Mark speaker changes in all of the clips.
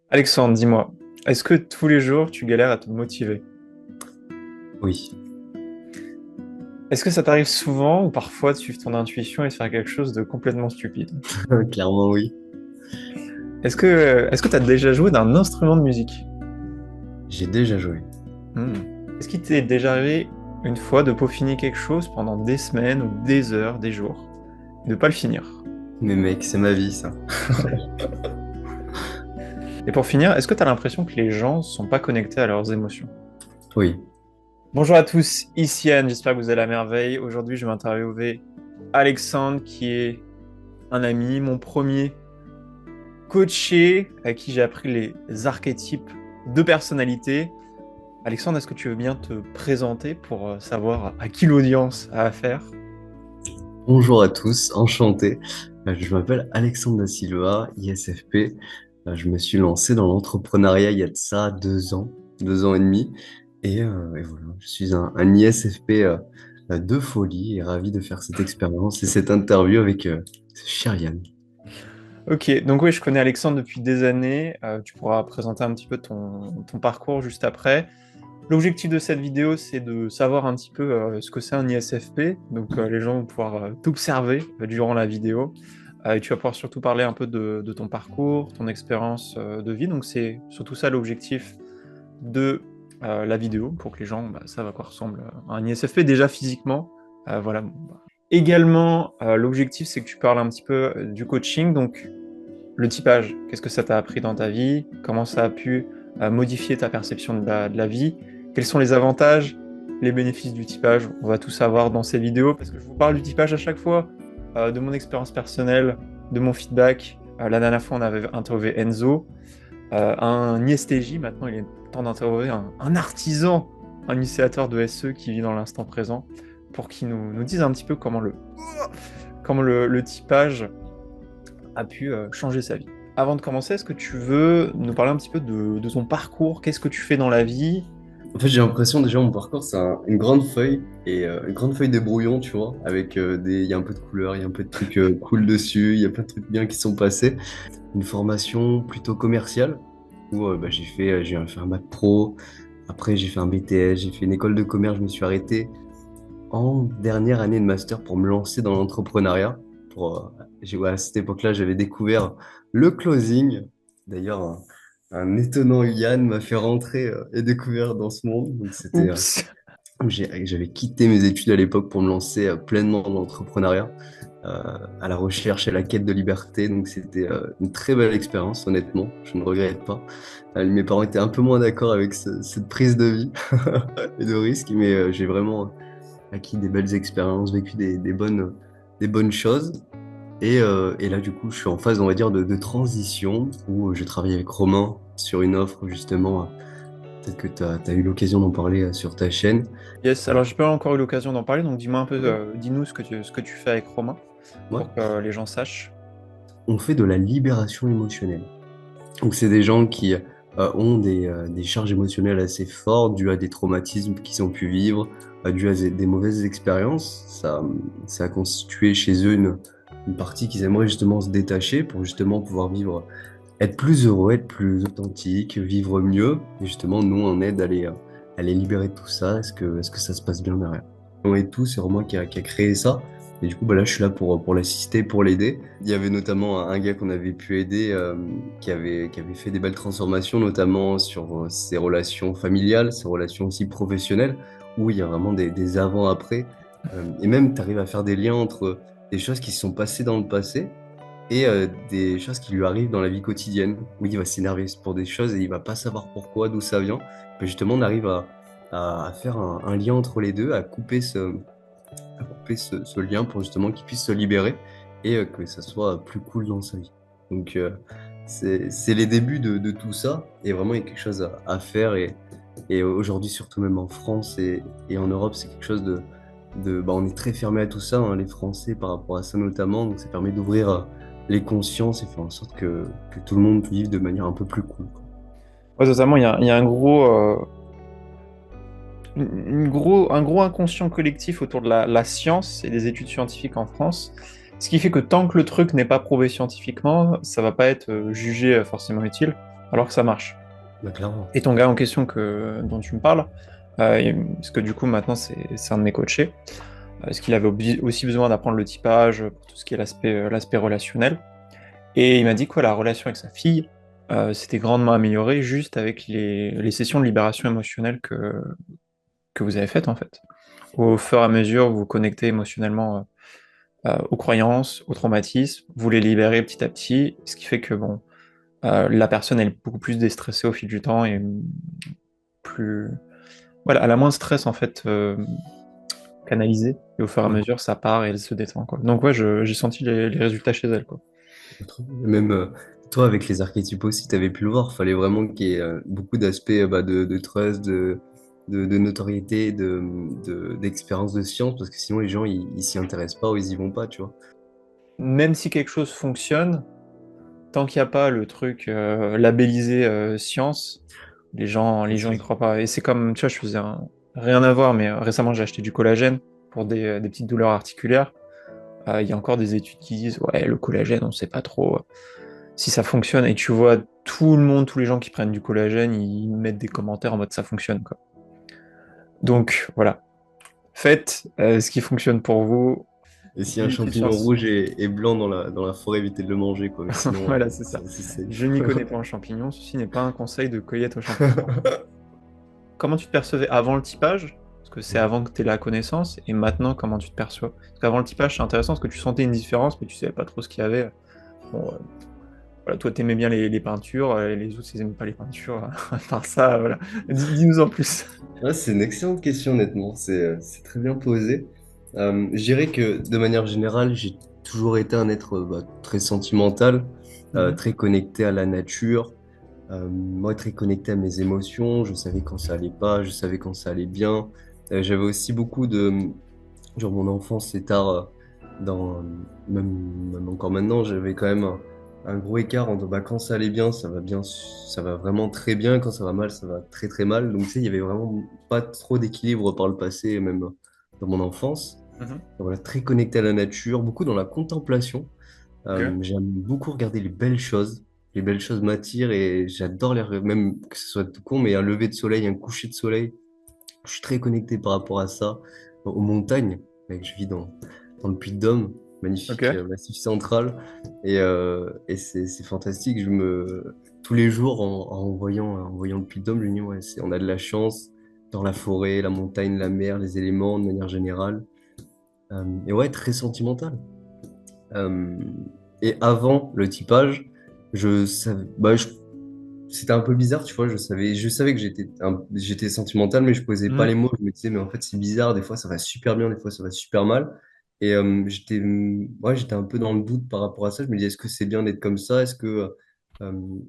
Speaker 1: Alexandre, dis-moi, est-ce que tous les jours tu galères à te motiver?
Speaker 2: Oui,
Speaker 1: Est-ce que ça t'arrive souvent ou parfois de suivre ton intuition et de faire quelque chose de complètement stupide?
Speaker 2: clairement oui.
Speaker 1: Est-ce que t'as déjà joué d'un instrument de musique?
Speaker 2: J'ai déjà joué.
Speaker 1: Hmm. Est-ce qu'il t'est déjà arrivé une fois de peaufiner quelque chose pendant des semaines ou des heures, des jours, et de pas le finir?
Speaker 2: Mais mec, c'est ma vie ça.
Speaker 1: Et pour finir, est-ce que t'as l'impression que les gens sont pas connectés à leurs émotions?
Speaker 2: Oui.
Speaker 1: Bonjour à tous, ici Anne, j'espère que vous allez à merveille. Aujourd'hui, je vais interviewer Alexandre qui est un ami, mon premier coaché, à qui j'ai appris les archétypes de personnalité. Alexandre, est-ce que tu veux bien te présenter pour savoir à qui l'audience a affaire?
Speaker 2: Bonjour à tous, enchanté. Je m'appelle Alexandre da Silva, ISFP. Je me suis lancé dans l'entrepreneuriat il y a de ça 2 ans, 2 ans et demi. Et voilà, je suis un ISFP de folie et ravi de faire cette expérience et cette interview avec ce cher Yann.
Speaker 1: Ok, donc oui, je connais Alexandre depuis des années. Tu pourras présenter un petit peu ton parcours juste après. L'objectif de cette vidéo, c'est de savoir un petit peu ce que c'est un ISFP. Donc les gens vont pouvoir t'observer durant la vidéo. Et tu vas pouvoir surtout parler un peu de ton parcours, ton expérience de vie. Donc c'est surtout ça l'objectif de la vidéo pour que les gens savent à quoi ressemble un ISFP déjà physiquement. Voilà. Bon, bah. Également, l'objectif c'est que tu parles un petit peu du coaching, donc le typage. Qu'est-ce que ça t'a appris dans ta vie? Comment ça a pu modifier ta perception de la vie? Quels sont les avantages, les bénéfices du typage? On va tout savoir dans ces vidéos parce que je vous parle du typage à chaque fois, de mon expérience personnelle, de mon feedback. La dernière fois, on avait interviewé Enzo, un ISTJ. Maintenant, il est temps d'interviewer un artisan, un initiateur de SE qui vit dans l'instant présent pour qu'il nous dise un petit peu comment le typage a pu changer sa vie. Avant de commencer, est-ce que tu veux nous parler un petit peu de ton parcours? Qu'est-ce que tu fais dans la vie?
Speaker 2: En fait, j'ai l'impression déjà mon parcours, c'est une grande feuille et une grande feuille de brouillon, tu vois, avec il y a un peu de couleurs, il y a un peu de trucs cool dessus, il y a plein de trucs bien qui sont passés. Une formation plutôt commerciale où j'ai fait un bac pro, après j'ai fait un BTS, j'ai fait une école de commerce, je me suis arrêté en dernière année de master pour me lancer dans l'entrepreneuriat. Ouais, à cette époque-là, j'avais découvert le closing. D'ailleurs, un étonnant Yann m'a fait rentrer et découvrir dans ce monde. Donc
Speaker 1: Oups.
Speaker 2: j'avais quitté mes études à l'époque pour me lancer pleinement dans l'entrepreneuriat, à la recherche et à la quête de liberté. Donc c'était une très belle expérience, honnêtement. Je ne regrette pas. Mes parents étaient un peu moins d'accord avec cette prise de vie et de risque, mais j'ai vraiment acquis des belles expériences, vécu des bonnes choses. Et là, du coup, je suis en phase, on va dire, de transition où je travaille avec Romain sur une offre, justement. Peut-être que tu as eu l'occasion d'en parler sur ta chaîne.
Speaker 1: Yes,
Speaker 2: Euh,
Speaker 1: alors j'ai pas encore eu l'occasion d'en parler, donc dis-moi un peu, dis-nous ce que tu fais avec Romain
Speaker 2: ouais,
Speaker 1: pour que les gens sachent.
Speaker 2: on fait de la libération émotionnelle. Donc, c'est des gens qui ont des charges émotionnelles assez fortes dues à des traumatismes qu'ils ont pu vivre, dues à des mauvaises expériences. Ça a constitué chez eux une partie qu'ils aimeraient justement se détacher pour justement pouvoir vivre, être plus heureux, être plus authentique, vivre mieux. Et justement, nous, on aide à les libérer de tout ça. Est-ce que ça se passe bien derrière? Et tout, c'est Romain qui a créé ça. Et du coup, bah là, je suis là pour l'assister, pour l'aider. Il y avait notamment un gars qu'on avait pu aider, qui avait fait des belles transformations, notamment sur ses relations familiales, ses relations aussi professionnelles, où il y a vraiment des avant-après. Et même, tu arrives à faire des liens entre des choses qui se sont passées dans le passé et des choses qui lui arrivent dans la vie quotidienne, où il va s'énerver pour des choses et il va pas savoir pourquoi, d'où ça vient. Mais justement, on arrive à faire un lien entre les deux, à couper ce lien pour justement qu'il puisse se libérer et que ça soit plus cool dans sa vie. Donc, c'est les débuts de tout ça et vraiment, il y a quelque chose à faire. Et aujourd'hui, surtout même en France et en Europe, c'est quelque chose bah, on est très fermé à tout ça, hein, les Français, par rapport à ça notamment. Donc, ça permet d'ouvrir les consciences et faire en sorte que tout le monde vive de manière un peu plus cool, quoi.
Speaker 1: Ouais, totalement, il y a un gros inconscient collectif autour de la science et des études scientifiques en France, ce qui fait que tant que le truc n'est pas prouvé scientifiquement, ça va pas être jugé forcément utile. alors que ça marche.
Speaker 2: Bah, clairement.
Speaker 1: Et ton gars en question dont tu me parles, parce que du coup maintenant c'est un de mes coachés, parce qu'il avait aussi besoin d'apprendre le typage pour tout ce qui est l'aspect relationnel. Et il m'a dit que la relation avec sa fille s'était grandement améliorée juste avec les sessions de libération émotionnelle que vous avez faites en fait. Au fur et à mesure, vous vous connectez émotionnellement aux croyances, aux traumatismes, vous les libérez petit à petit, ce qui fait que bon, la personne elle est beaucoup plus déstressée au fil du temps et plus, voilà, elle a moins de stress en fait canalisé, et au fur et à
Speaker 2: Mhm.
Speaker 1: mesure ça part et elle se détend quoi. Donc ouais, j'ai senti les résultats chez elle quoi.
Speaker 2: Même toi, avec les archétypes aussi, tu avais pu le voir. Fallait vraiment qu'il y ait beaucoup d'aspects bah, de trust, de notoriété, d'expérience de science, parce que sinon les gens ils s'y intéressent pas ou ils y vont pas, tu vois.
Speaker 1: Même si quelque chose fonctionne, tant qu'il n'y a pas le truc labellisé science, les gens y croient pas. Et c'est comme, tu vois, rien à voir, mais récemment j'ai acheté du collagène pour des petites douleurs articulaires. Il y a encore des études qui disent, ouais, le collagène, on sait pas trop si ça fonctionne. Et tu vois tout le monde, tous les gens qui prennent du collagène, ils mettent des commentaires en mode ça fonctionne, quoi. Donc voilà, faites ce qui fonctionne pour vous.
Speaker 2: Et si un
Speaker 1: Vivez cette
Speaker 2: champignon
Speaker 1: science.
Speaker 2: rouge est blanc dans la forêt, évitez de le manger, quoi. Mais sinon,
Speaker 1: Voilà, c'est ça.
Speaker 2: c'est safe.
Speaker 1: Je n'y connais pas en champignons, ceci n'est pas un conseil de cueillette aux champignons. Comment tu te percevais avant le typage? Parce que c'est avant que tu aies la connaissance, et maintenant, comment tu te perçois? Parce qu'avant le typage, c'est intéressant parce que tu sentais une différence, mais tu savais pas trop ce qu'il y avait. Bon, voilà, toi, t'aimais bien les peintures, les autres, ils aimaient pas les peintures. À part ça, voilà. Dis-nous en plus.
Speaker 2: Ouais, c'est une excellente question, honnêtement. C'est très bien posé. Je dirais que de manière générale, j'ai toujours été un être bah, très sentimental,
Speaker 1: Mhm.
Speaker 2: très connecté à la nature, moi très connecté à mes émotions. Je savais quand ça allait pas, je savais quand ça allait bien. J'avais aussi beaucoup de, genre mon enfance, c'est tard, dans, même encore maintenant, j'avais quand même un gros écart entre bah, quand ça allait bien, ça va vraiment très bien, quand ça va mal, ça va très très mal. Donc tu sais, il y avait vraiment pas trop d'équilibre par le passé, même dans mon enfance.
Speaker 1: Mhm.
Speaker 2: Donc, voilà, très connecté à la nature, beaucoup dans la contemplation.
Speaker 1: Ok.
Speaker 2: J'aime beaucoup regarder les belles choses. Les belles choses m'attirent et j'adore même que ce soit tout con, mais un lever de soleil, un coucher de soleil. Je suis très connecté par rapport à ça, aux montagnes. Mec, je vis dans le Puy-de-Dôme, magnifique
Speaker 1: Ok.
Speaker 2: massif central. Et c'est fantastique. Tous les jours, en voyant le Puy-de-Dôme, je me dis, ouais, on a de la chance dans la forêt, la montagne, la mer, les éléments de manière générale. Et ouais, très sentimental. Euh, et avant le typage, je savais, c'était un peu bizarre, tu vois. Je savais que j'étais sentimental, mais je posais pas les
Speaker 1: Mhm.
Speaker 2: mots. Je me disais, mais en fait, c'est bizarre. Des fois, ça va super bien, des fois, ça va super mal. Et ouais, j'étais un peu dans le doute par rapport à ça. Je me disais, est-ce que c'est bien d'être comme ça?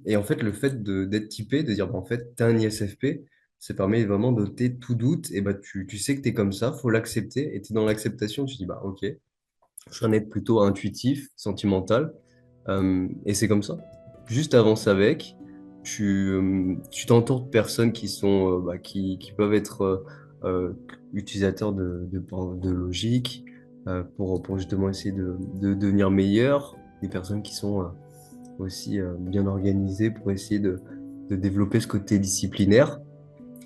Speaker 2: Et en fait, le fait d'être typé, de dire, bah, en fait, t'es un ISFP, ça permet vraiment d'ôter tout doute. Et bah, tu sais que t'es comme ça, faut l'accepter. Et t'es dans l'acceptation, tu dis, bah, ok, je suis un être plutôt intuitif, sentimental. Et c'est comme ça. Juste avance avec. Tu t'entoures de personnes qui sont, qui peuvent être utilisateurs de logique pour justement essayer de devenir meilleurs. Des personnes qui sont aussi bien organisées pour essayer de développer ce côté disciplinaire.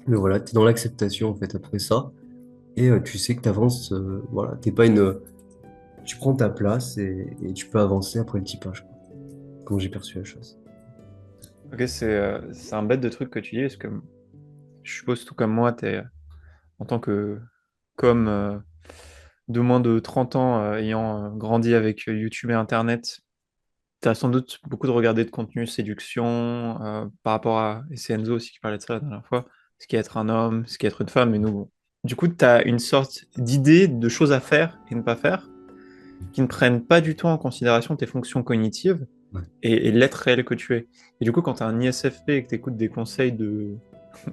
Speaker 2: Mais voilà, tu es dans l'acceptation en fait après ça. Et tu sais que tu avances, voilà, t'es pas tu prends ta place et tu peux avancer après le typage, quoi. Comment j'ai perçu la chose.
Speaker 1: Ok, c'est un bête de truc que tu dis, parce que je suppose tout comme moi, en tant que comme de moins de 30 ans ayant grandi avec YouTube et Internet, tu as sans doute beaucoup de regardé de contenu séduction par rapport à... Et c'est Enzo aussi qui parlait de ça la dernière fois, ce qui est être un homme, ce qui est être une femme, mais nous... bon. Du coup, tu as une sorte d'idée de choses à faire et ne pas faire qui ne prennent pas du tout en considération tes fonctions cognitives
Speaker 2: Ouais.
Speaker 1: et l'être réel que tu es. Et du coup, quand tu as un ISFP et que tu écoutes des conseils de...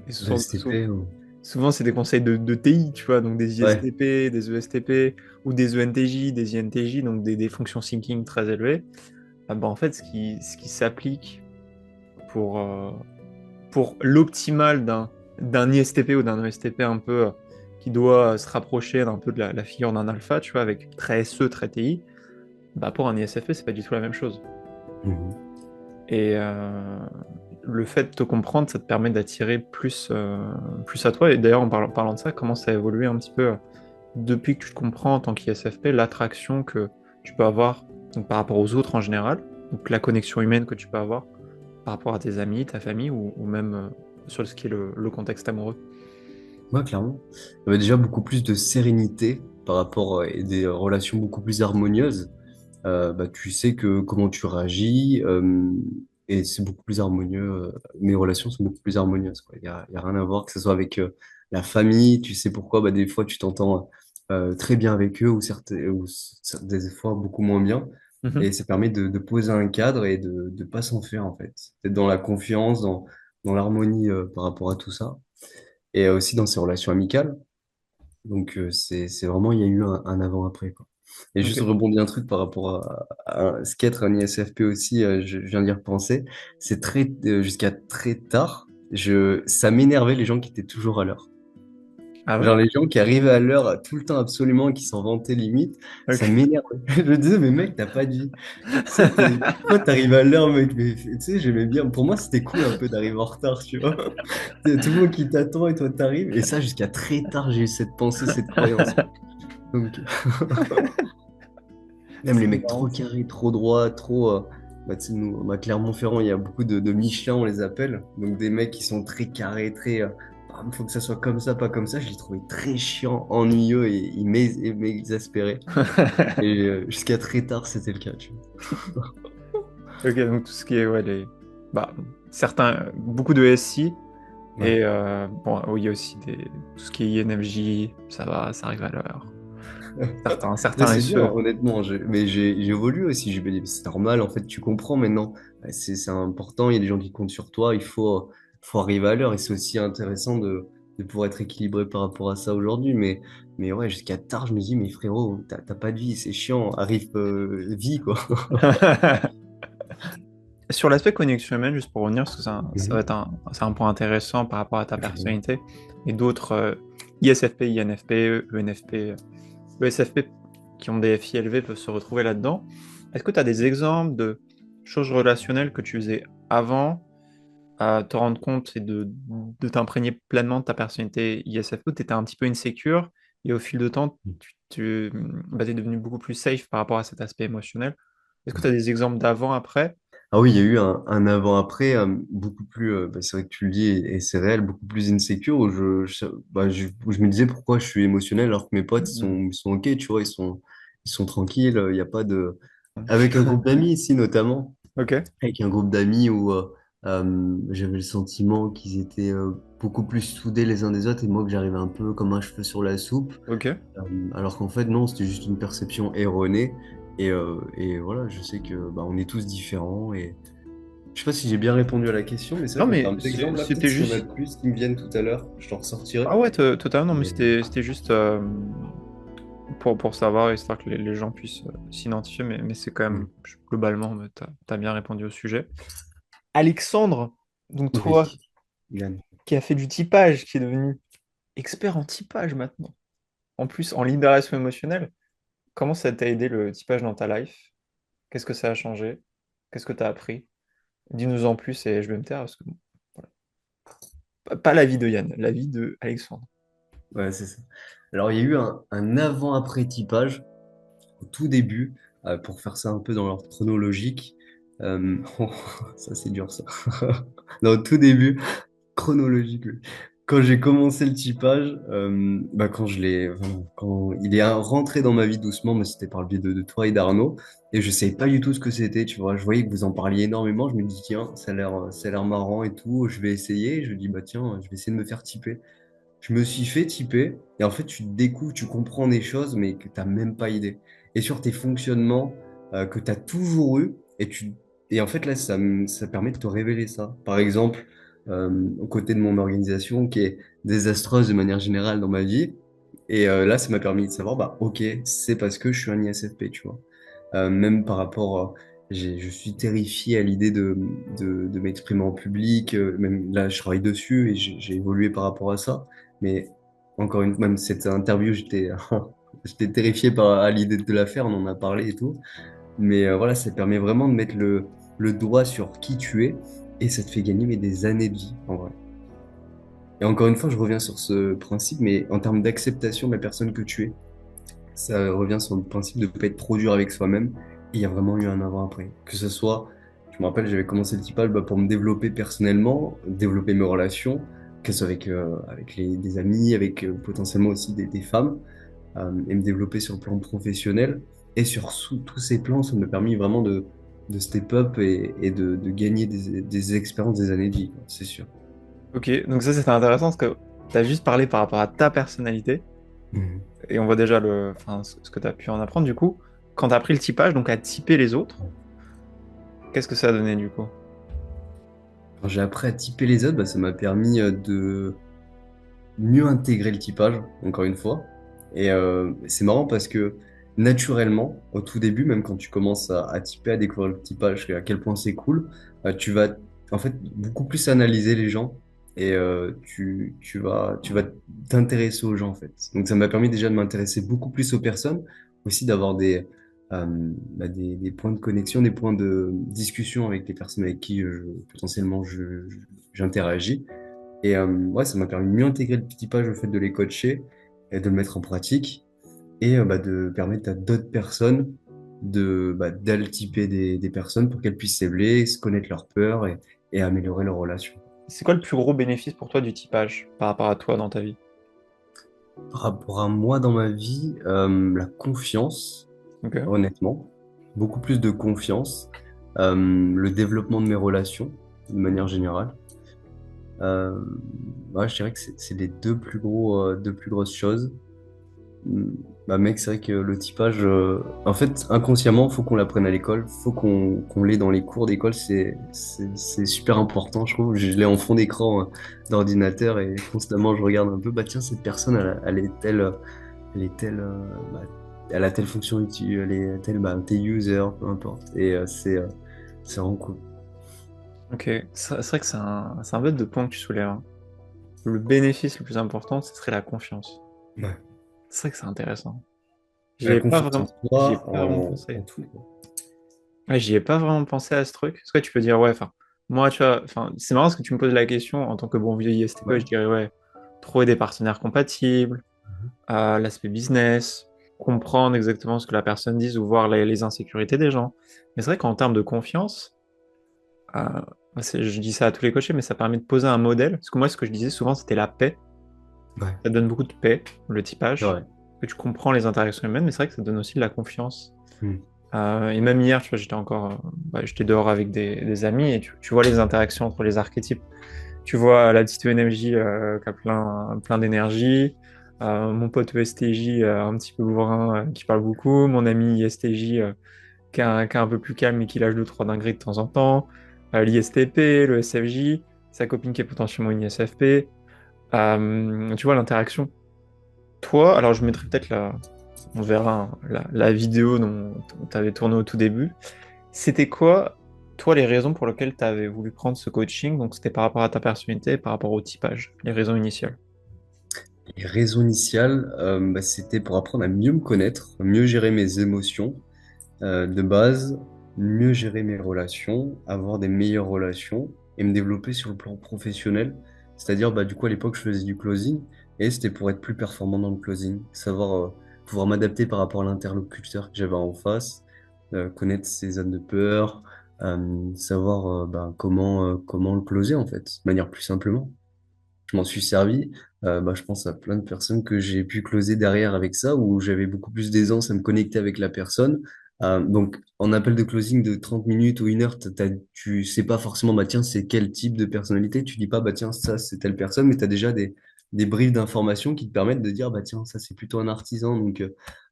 Speaker 1: et
Speaker 2: De STP ou...
Speaker 1: souvent, c'est des conseils de TI, tu vois, donc des
Speaker 2: Ouais.
Speaker 1: ISTP, des ESTP, ou des ENTJ, des INTJ, donc des fonctions thinking très élevées. Ah bah, en fait, ce qui s'applique pour, euh, pour l'optimal d'un ISTP ou d'un ESTP un peu qui doit se rapprocher d'un peu de la figure d'un alpha, tu vois, avec très SE, très TI, bah pour un ISFP, c'est pas du tout la même chose.
Speaker 2: Mhm.
Speaker 1: Et le fait de te comprendre, ça te permet d'attirer plus à toi. Et d'ailleurs, en parlant de ça, comment ça a évolué un petit peu depuis que tu te comprends en tant qu'ISFP, l'attraction que tu peux avoir donc, par rapport aux autres en général, donc la connexion humaine que tu peux avoir par rapport à tes amis, ta famille, ou même sur ce qui est le contexte amoureux.
Speaker 2: Ouais, clairement. Il y avait déjà beaucoup plus de sérénité par rapport et des relations beaucoup plus harmonieuses. Bah, tu sais que comment tu réagis et c'est beaucoup plus harmonieux. Mes relations sont beaucoup plus harmonieuses, quoi. Il y a rien à voir, que ce soit avec la famille, tu sais pourquoi, bah, des fois tu t'entends très bien avec eux ou, des fois beaucoup moins bien.
Speaker 1: Mhm.
Speaker 2: Et ça permet de poser un cadre et de pas s'en faire en fait. D'être dans la confiance, dans l'harmonie par rapport à tout ça. Et aussi dans ses relations amicales. Donc, c'est vraiment, il y a eu un avant-après, quoi. Et juste
Speaker 1: Ok.
Speaker 2: rebondir un truc par rapport à ce qu'être un ISFP aussi, je viens d'y repenser. C'est jusqu'à très tard, ça m'énervait les gens qui étaient toujours à l'heure.
Speaker 1: Ah ouais?
Speaker 2: Genre les gens qui arrivaient à l'heure tout le temps absolument, qui s'en vantaient limite, ça
Speaker 1: Ok.
Speaker 2: m'énervait. Je me disais, mais mec, t'as pas de vie. Tu sais, pourquoi t'arrives à l'heure, mec? Mais, tu sais, j'aimais bien. Pour moi, c'était cool un peu d'arriver en retard, tu vois. Tout le monde qui t'attend et toi t'arrives. Et ça, jusqu'à très tard, j'ai eu cette pensée, cette croyance. Donc, même les
Speaker 1: C'est
Speaker 2: mecs
Speaker 1: marrant,
Speaker 2: trop
Speaker 1: ça.
Speaker 2: carrés, trop droits, trop. Bah, tu sais, nous, à Clermont-Ferrand, il y a beaucoup de Michelin, on les appelle. Donc, des mecs qui sont très carrés, très. Il faut que ça soit comme ça, pas comme ça. Je les trouvais très chiants, ennuyeux et ils m'exaspéraient. Et jusqu'à très tard, c'était le cas, tu vois.
Speaker 1: Ok, donc tout ce qui est, ouais, bah, beaucoup de SI,
Speaker 2: Ouais.
Speaker 1: et bon, oui, il y a aussi tout ce qui est INFJ, ça va, ça arrive à l'heure.
Speaker 2: Mais
Speaker 1: Certains
Speaker 2: c'est bien,
Speaker 1: SE.
Speaker 2: honnêtement. Mais j'ai évolué aussi. Je me dis, c'est normal, en fait, tu comprends maintenant. C'est important, il y a des gens qui comptent sur toi, faut arriver à l'heure. Et c'est aussi intéressant de pouvoir être équilibré par rapport à ça aujourd'hui. Mais ouais, jusqu'à tard, je me dis, mais frérot, t'as pas de vie, c'est chiant. Arrive, vie, quoi.
Speaker 1: Sur l'aspect connexion humaine, juste pour revenir, parce que ça va
Speaker 2: Mhm.
Speaker 1: être c'est un point intéressant par rapport à ta
Speaker 2: Clairement.
Speaker 1: personnalité, et d'autres ISFP, INFP, ENFP, ESFP qui ont des FI élevés peuvent se retrouver là-dedans. Est-ce que tu as des exemples de choses relationnelles que tu faisais avant à te rendre compte et de t'imprégner pleinement de ta personnalité ISFP, où tu étais un petit peu insécure, et au fil de temps, bah, tu es devenu beaucoup plus safe par rapport à cet aspect émotionnel. Est-ce que tu as des exemples d'avant, après?
Speaker 2: Ah oui, il y a eu un avant-après beaucoup plus, bah, c'est vrai que tu le dis et c'est réel, beaucoup plus insécure où où je me disais pourquoi je suis émotionnel alors que mes potes
Speaker 1: Mhm.
Speaker 2: ils sont ok, tu vois, ils sont tranquilles, il n'y a pas de. Avec un groupe d'amis ici notamment,
Speaker 1: Ok,
Speaker 2: avec un groupe d'amis où j'avais le sentiment qu'ils étaient beaucoup plus soudés les uns des autres et moi que j'arrivais un peu comme un cheveu sur la soupe,
Speaker 1: ok.
Speaker 2: alors qu'en fait non, c'était juste une perception erronée. Et voilà, je sais que bah, on est tous différents et je sais pas si j'ai bien répondu à la question, mais c'est
Speaker 1: Non,
Speaker 2: vrai qu'en
Speaker 1: mais
Speaker 2: termes d'exemple, là, peut-être
Speaker 1: c'était
Speaker 2: s'il y en a
Speaker 1: juste.
Speaker 2: plus qui me viennent tout à l'heure, je t'en ressortirai.
Speaker 1: Ah ouais, totalement, non, mais
Speaker 2: Mais,
Speaker 1: c'était juste pour savoir, histoire que les gens puissent s'identifier, mais c'est quand même,
Speaker 2: hmm.
Speaker 1: globalement, t'as bien répondu au sujet. Alexandre, donc toi,
Speaker 2: Oui, Yann.
Speaker 1: qui a fait du typage, qui est devenu expert en typage maintenant, en plus en libération émotionnelle, comment ça t'a aidé le typage dans ta life? Qu'est-ce que ça a changé? Qu'est-ce que t'as appris? Dis-nous en plus et je vais me taire parce que bon, voilà. Pas la vie de Yann, la vie de Alexandre.
Speaker 2: Ouais, c'est ça. Alors, il y a eu un avant-après typage au tout début, pour faire ça un peu dans l'ordre chronologique. Oh, ça, c'est dur, ça. Non, au tout début, chronologique. Oui. Quand j'ai commencé le typage, bah quand il est rentré dans ma vie doucement, mais c'était par le biais de toi et d'Arnaud, et je savais pas du tout ce que c'était, tu vois. Je voyais que vous en parliez énormément, je me dis tiens, ça a l'air marrant et tout, je vais essayer. Je me dis bah tiens, je vais essayer de me faire typer. Je me suis fait typer, et en fait tu découvres, tu comprends des choses, mais que t'as même pas idée. Et sur tes fonctionnements que tu as toujours eu, et en fait là, ça permet de te révéler ça. Par exemple, aux côtés de mon organisation qui est désastreuse de manière générale dans ma vie, et là, ça m'a permis de savoir, bah ok, c'est parce que je suis un ISFP, tu vois. Même par rapport, je suis terrifié à l'idée de m'exprimer en public, même là, je travaille dessus et j'ai évolué par rapport à ça. Mais encore une fois, même cette interview, j'étais terrifié à l'idée de la faire, on en a parlé et tout. Mais voilà, ça permet vraiment de mettre le doigt sur qui tu es et ça te fait gagner mais des années de vie, en vrai. Et encore une fois, je reviens sur ce principe, mais en termes d'acceptation de la personne que tu es, ça revient sur le principe de ne pas être trop dur avec soi-même. Et il y a vraiment eu un avant-après. Que ce soit, je me rappelle, j'avais commencé le typage pour me développer personnellement, développer mes relations, que ce soit avec des amis, avec potentiellement aussi des femmes, et me développer sur le plan professionnel. Et sur tous ces plans, ça m'a permis vraiment de step up et de gagner des expériences, des années de vie, quoi, c'est sûr.
Speaker 1: Ok, donc ça c'était intéressant parce que tu as juste parlé par rapport à ta personnalité
Speaker 2: Mhm.
Speaker 1: et on voit déjà enfin, ce que tu as pu en apprendre du coup. Quand tu as pris le typage, donc à typer les autres, qu'est-ce que ça a donné du coup?
Speaker 2: Quand j'ai appris à typer les autres, ça m'a permis de mieux intégrer le typage, encore une fois. Et c'est marrant parce que naturellement, au tout début, même quand tu commences à typer, à découvrir le typage, et à quel point c'est cool, tu vas en fait beaucoup plus analyser les gens et tu vas t'intéresser aux gens en fait. Donc ça m'a permis déjà de m'intéresser beaucoup plus aux personnes, aussi d'avoir des points de connexion, des points de discussion avec les personnes avec qui potentiellement j'interagis. Et ouais, ça m'a permis de mieux intégrer le typage, le fait de les coacher et de le mettre en pratique et de permettre à d'autres personnes d'aller typer des personnes pour qu'elles puissent s'élever, se connaître leurs peurs et améliorer leurs relations.
Speaker 1: C'est quoi le plus gros bénéfice pour toi du typage par rapport à toi dans ta vie?
Speaker 2: Par rapport à moi dans ma vie, la confiance,
Speaker 1: Ok.
Speaker 2: honnêtement, beaucoup plus de confiance, le développement de mes relations de manière générale. Euh, ouais, je dirais que c'est les deux plus grosses choses. Hmm. Mec, c'est vrai que le typage, en fait, inconsciemment, faut qu'on l'apprenne à l'école, faut qu'on l'ait dans les cours d'école, c'est super important, je trouve. Je l'ai en fond d'écran d'ordinateur et constamment je regarde un peu, bah tiens, cette personne, elle est telle, elle a telle fonction utile, elle est telle, t'es user, peu importe. Et c'est vraiment cool.
Speaker 1: Ok, c'est vrai que c'est un bête de point que tu soulèves, hein. Le bénéfice le plus important, ce serait la confiance.
Speaker 2: Ouais.
Speaker 1: C'est vrai que c'est intéressant.
Speaker 2: La confiance en
Speaker 1: J'y ai
Speaker 2: soi,
Speaker 1: pas vraiment
Speaker 2: en
Speaker 1: pensé.
Speaker 2: tout.
Speaker 1: Ouais, j'y ai pas vraiment pensé à ce truc. Parce que tu peux dire, ouais, enfin, moi, tu vois, enfin, c'est marrant parce que tu me poses la question en tant que bon vieux ISTP,
Speaker 2: Ouais.
Speaker 1: je dirais, ouais, trouver des partenaires compatibles,
Speaker 2: Mhm.
Speaker 1: l'aspect business, comprendre exactement ce que la personne dit ou voir les insécurités des gens. Mais c'est vrai qu'en termes de confiance, euh, je dis ça à tous les coachés, mais ça permet de poser un modèle. Parce que moi, ce que je disais souvent, c'était la paix.
Speaker 2: Ouais,
Speaker 1: Ça donne beaucoup de paix, le
Speaker 2: c'est
Speaker 1: typage,
Speaker 2: vrai.
Speaker 1: que tu comprends les interactions humaines, mais c'est vrai que ça donne aussi de la confiance.
Speaker 2: Hmm.
Speaker 1: Et même hier, tu vois, j'étais dehors avec des amis et tu vois les interactions entre les archétypes. Tu vois la petite ENFJ qui a plein d'énergie, mon pote ESTJ un petit peu bourrin qui parle beaucoup, mon ami ISTJ qui est un peu plus calme et qui lâche deux, trois dingueries de temps en temps, l'ISTP, le SFJ, sa copine qui est potentiellement une ISFP. Tu vois l'interaction. Toi, alors je mettrai peut-être on verra hein, la vidéo dont tu avais tourné au tout début. C'était quoi, toi, les raisons pour lesquelles tu avais voulu prendre ce coaching? Donc, c'était par rapport à ta personnalité et par rapport au typage, les raisons initiales.
Speaker 2: Les raisons initiales, c'était pour apprendre à mieux me connaître, mieux gérer mes émotions de base, mieux gérer mes relations, avoir des meilleures relations et me développer sur le plan professionnel. C'est-à-dire, du coup, à l'époque, je faisais du closing et c'était pour être plus performant dans le closing, savoir pouvoir m'adapter par rapport à l'interlocuteur que j'avais en face, connaître ses zones de peur, savoir comment le closer en fait, de manière plus simplement. Je m'en suis servi. Je pense à plein de personnes que j'ai pu closer derrière avec ça, où j'avais beaucoup plus d'aisance à me connecter avec la personne. Donc, en appel de closing de 30 minutes ou 1 heure, tu sais pas forcément, tiens, c'est quel type de personnalité. Tu dis pas, tiens, ça, c'est telle personne, mais tu as déjà des briefs d'informations qui te permettent de dire, tiens, ça, c'est plutôt un artisan. Donc,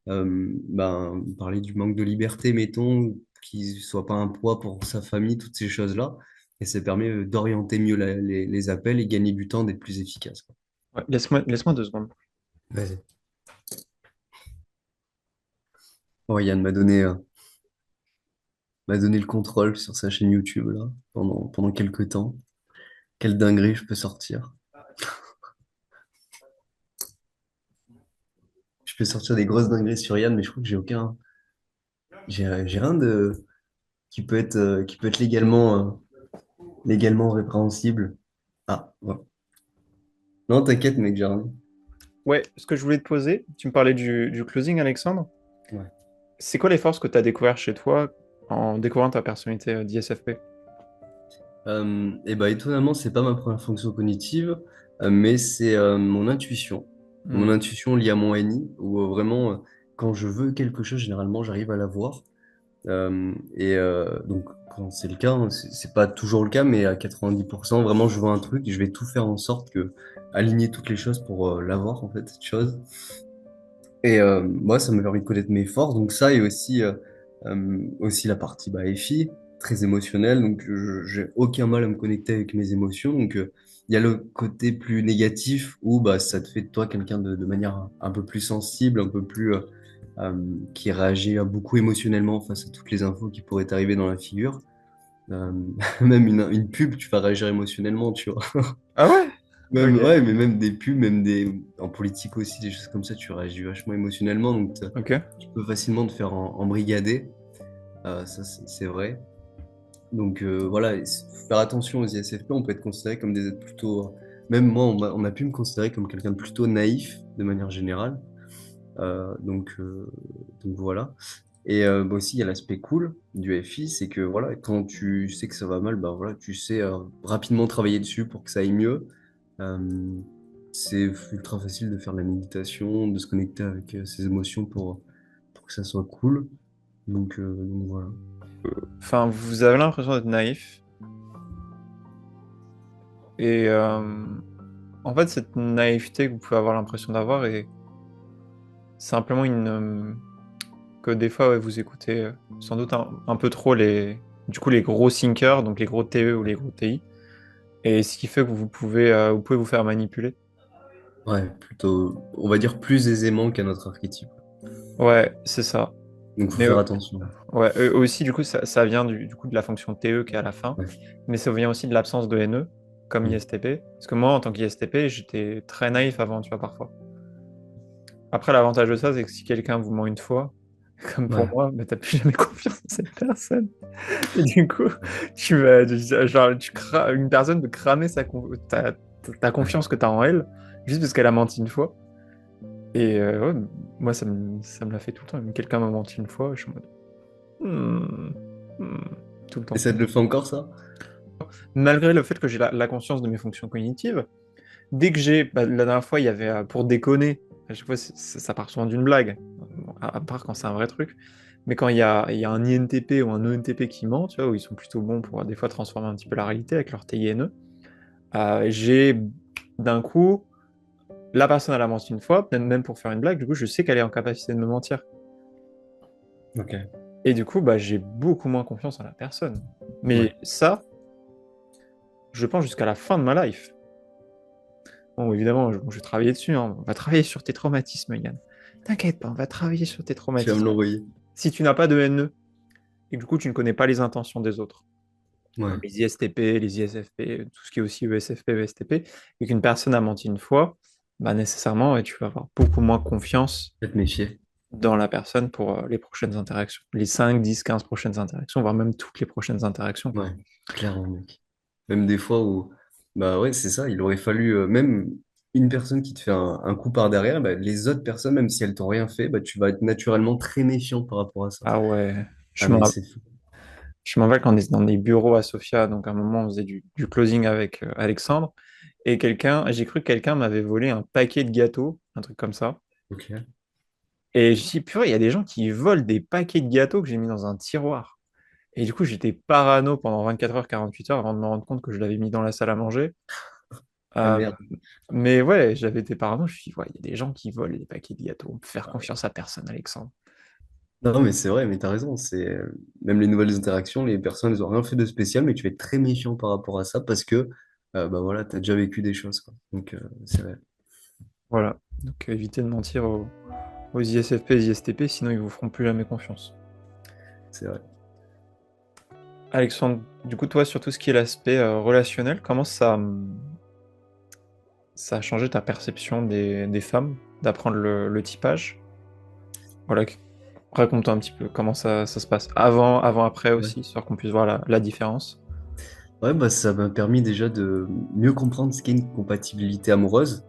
Speaker 2: parler du manque de liberté, mettons, qu'il soit pas un poids pour sa famille, toutes ces choses-là. Et ça permet d'orienter mieux les appels et gagner du temps, d'être plus efficace, quoi.
Speaker 1: Ouais, laisse-moi 2 secondes.
Speaker 2: Vas-y. Oh, Yann m'a donné le contrôle sur sa chaîne YouTube là, pendant quelques temps. Quelle dinguerie je peux sortir. Je peux sortir des grosses dingueries sur Yann, mais je crois que j'ai rien de qui peut être légalement légalement répréhensible. Ah, ouais. Non, t'inquiète, mec, j'ai rien.
Speaker 1: Ouais, ce que je voulais te poser, tu me parlais du closing, Alexandre.
Speaker 2: Ouais.
Speaker 1: C'est quoi les forces que tu as découvert chez toi en découvrant ta personnalité d'ISFP?
Speaker 2: Et bah, étonnamment, c'est pas ma première fonction cognitive, mais c'est mon intuition.
Speaker 1: Hmm.
Speaker 2: Mon intuition liée à mon NI, où vraiment, quand je veux quelque chose, généralement, j'arrive à l'avoir. Donc, quand c'est le cas, hein, c'est pas toujours le cas, mais à 90%, vraiment, je veux un truc et je vais tout faire en sorte que aligner toutes les choses pour l'avoir, en fait, cette chose. Et moi, ça m'a permis de connaître mes forces. Donc ça, et aussi la partie bah, FI, très émotionnelle. Donc j'ai aucun mal à me connecter avec mes émotions. Donc il y a le côté plus négatif où bah, ça te fait de toi quelqu'un de manière un peu plus sensible, un peu plus euh, qui réagit beaucoup émotionnellement face à toutes les infos qui pourraient t'arriver dans la figure. Euh, Même une pub, tu vas réagir émotionnellement, tu vois.
Speaker 1: Ah ouais?
Speaker 2: Même,
Speaker 1: Ok.
Speaker 2: ouais, mais même des pubs, en politique aussi, des choses comme ça, tu réagis vachement émotionnellement, donc
Speaker 1: Ok.
Speaker 2: tu peux facilement te faire embrigader. Ça, c'est vrai. Donc voilà, faut faire attention aux ISFP, on peut être considéré comme des êtres plutôt. Même moi, on a pu me considérer comme quelqu'un de plutôt naïf, de manière générale. Euh, donc, euh, donc voilà. Et bah aussi, il y a l'aspect cool du FI, c'est que voilà, quand tu sais que ça va mal, bah voilà, tu sais rapidement travailler dessus pour que ça aille mieux. Euh, c'est ultra facile de faire de la méditation, de se connecter avec ses émotions pour que ça soit cool. Donc voilà.
Speaker 1: Enfin, vous avez l'impression d'être naïf. Et en fait, cette naïveté que vous pouvez avoir l'impression d'avoir est simplement que des fois, ouais, vous écoutez sans doute un peu trop les gros thinkers, donc les gros TE ou les gros TI. Et ce qui fait que vous pouvez vous faire manipuler.
Speaker 2: Ouais, plutôt, on va dire plus aisément qu'un autre archétype.
Speaker 1: Ouais, c'est ça.
Speaker 2: Donc faut
Speaker 1: Mais
Speaker 2: faire attention.
Speaker 1: ouais, aussi, du coup, ça vient du coup de la fonction TE qui est à la fin,
Speaker 2: Ouais.
Speaker 1: mais ça vient aussi de l'absence de NE, comme
Speaker 2: Mm.
Speaker 1: ISTP. Parce que moi, en tant qu'ISTP, j'étais très naïf avant, tu vois, parfois. Après, l'avantage de ça, c'est que si quelqu'un vous ment une fois, comme pour
Speaker 2: Ouais.
Speaker 1: moi, bah, t'as plus jamais confiance en cette personne. Et du coup, tu vas, genre, une personne peut cramer ta
Speaker 2: Ouais.
Speaker 1: confiance que t'as en elle, juste parce qu'elle a menti une fois. Et ouais, moi, ça me l'a fait tout le temps. Même quelqu'un m'a menti une fois, je suis en mode, Hmm, hmm, tout le
Speaker 2: Et
Speaker 1: temps.
Speaker 2: ça te le fait encore, ça?
Speaker 1: Malgré le fait que j'ai la conscience de mes fonctions cognitives, dès que la dernière fois, il y avait, pour déconner, à chaque fois, ça part souvent d'une blague, bon, à part quand c'est un vrai truc, mais quand il y a un INTP ou un ENTP qui ment, tu vois, où ils sont plutôt bons pour des fois transformer un petit peu la réalité avec leur TINE, j'ai d'un coup, la personne elle a menti une fois, peut-être même pour faire une blague, du coup, je sais qu'elle est en capacité de me mentir.
Speaker 2: Ok.
Speaker 1: Et du coup, bah, j'ai beaucoup moins confiance en la personne.
Speaker 2: Ouais.
Speaker 1: Mais ça, je pense jusqu'à la fin de ma life. Bon, évidemment, je vais travailler dessus, hein. On va travailler sur tes traumatismes, Yann. T'inquiète pas, on va travailler sur tes
Speaker 2: Tu vas me
Speaker 1: traumatismes.
Speaker 2: l'envoyer.
Speaker 1: Si tu n'as pas de NE, et que du coup tu ne connais pas les intentions des autres,
Speaker 2: Ouais.
Speaker 1: comme les ISTP, les ISFP, tout ce qui est aussi ESFP, ESTP, et qu'une personne a menti une fois, bah nécessairement, tu vas avoir beaucoup moins confiance
Speaker 2: Faut te méfier.
Speaker 1: dans la personne pour les prochaines interactions. Les 5, 10, 15 prochaines interactions, voire même toutes les prochaines interactions, quoi.
Speaker 2: Ouais. Clairement, mec. Même des fois où, bah ouais, c'est ça, il aurait fallu, même une personne qui te fait un coup par derrière, bah, les autres personnes, même si elles t'ont rien fait, bah, tu vas être naturellement très méfiant par rapport à ça.
Speaker 1: Ah ouais,
Speaker 2: Ah,
Speaker 1: je me,
Speaker 2: mais
Speaker 1: ra-
Speaker 2: c'est fou.
Speaker 1: je me rappelle quand on était dans des bureaux à Sofia, donc à un moment on faisait du closing avec Alexandre, et j'ai cru que quelqu'un m'avait volé un paquet de gâteaux, un truc comme ça.
Speaker 2: Ok.
Speaker 1: Et je dis, purée, il y a des gens qui volent des paquets de gâteaux que j'ai mis dans un tiroir. Et du coup, j'étais parano pendant 24 heures, 48 heures avant de me rendre compte que je l'avais mis dans la salle à manger.
Speaker 2: Ah
Speaker 1: Euh,
Speaker 2: merde.
Speaker 1: mais ouais, j'avais été parano. Je me suis dit, ouais, il y a des gens qui volent des paquets de gâteaux. On peut faire
Speaker 2: Ah,
Speaker 1: confiance à personne, Alexandre.
Speaker 2: non, mais c'est vrai, mais t'as raison. Même les nouvelles interactions, les personnes, elles ont rien fait de spécial, mais tu vas être très méfiant par rapport à ça parce que, bah voilà, t'as déjà vécu des choses, quoi. Donc, c'est vrai.
Speaker 1: Voilà. Donc, évitez de mentir aux ISFP et ISTP, sinon ils vous feront plus jamais confiance.
Speaker 2: C'est vrai.
Speaker 1: Alexandre, du coup, toi, sur tout ce qui est l'aspect relationnel, comment ça a changé ta perception des femmes, d'apprendre le typage? Voilà, raconte-toi un petit peu comment ça se passe. Avant, après
Speaker 2: Ouais.
Speaker 1: aussi, histoire qu'on puisse voir la différence.
Speaker 2: Ouais, bah, ça m'a permis déjà de mieux comprendre ce qu'est une compatibilité amoureuse.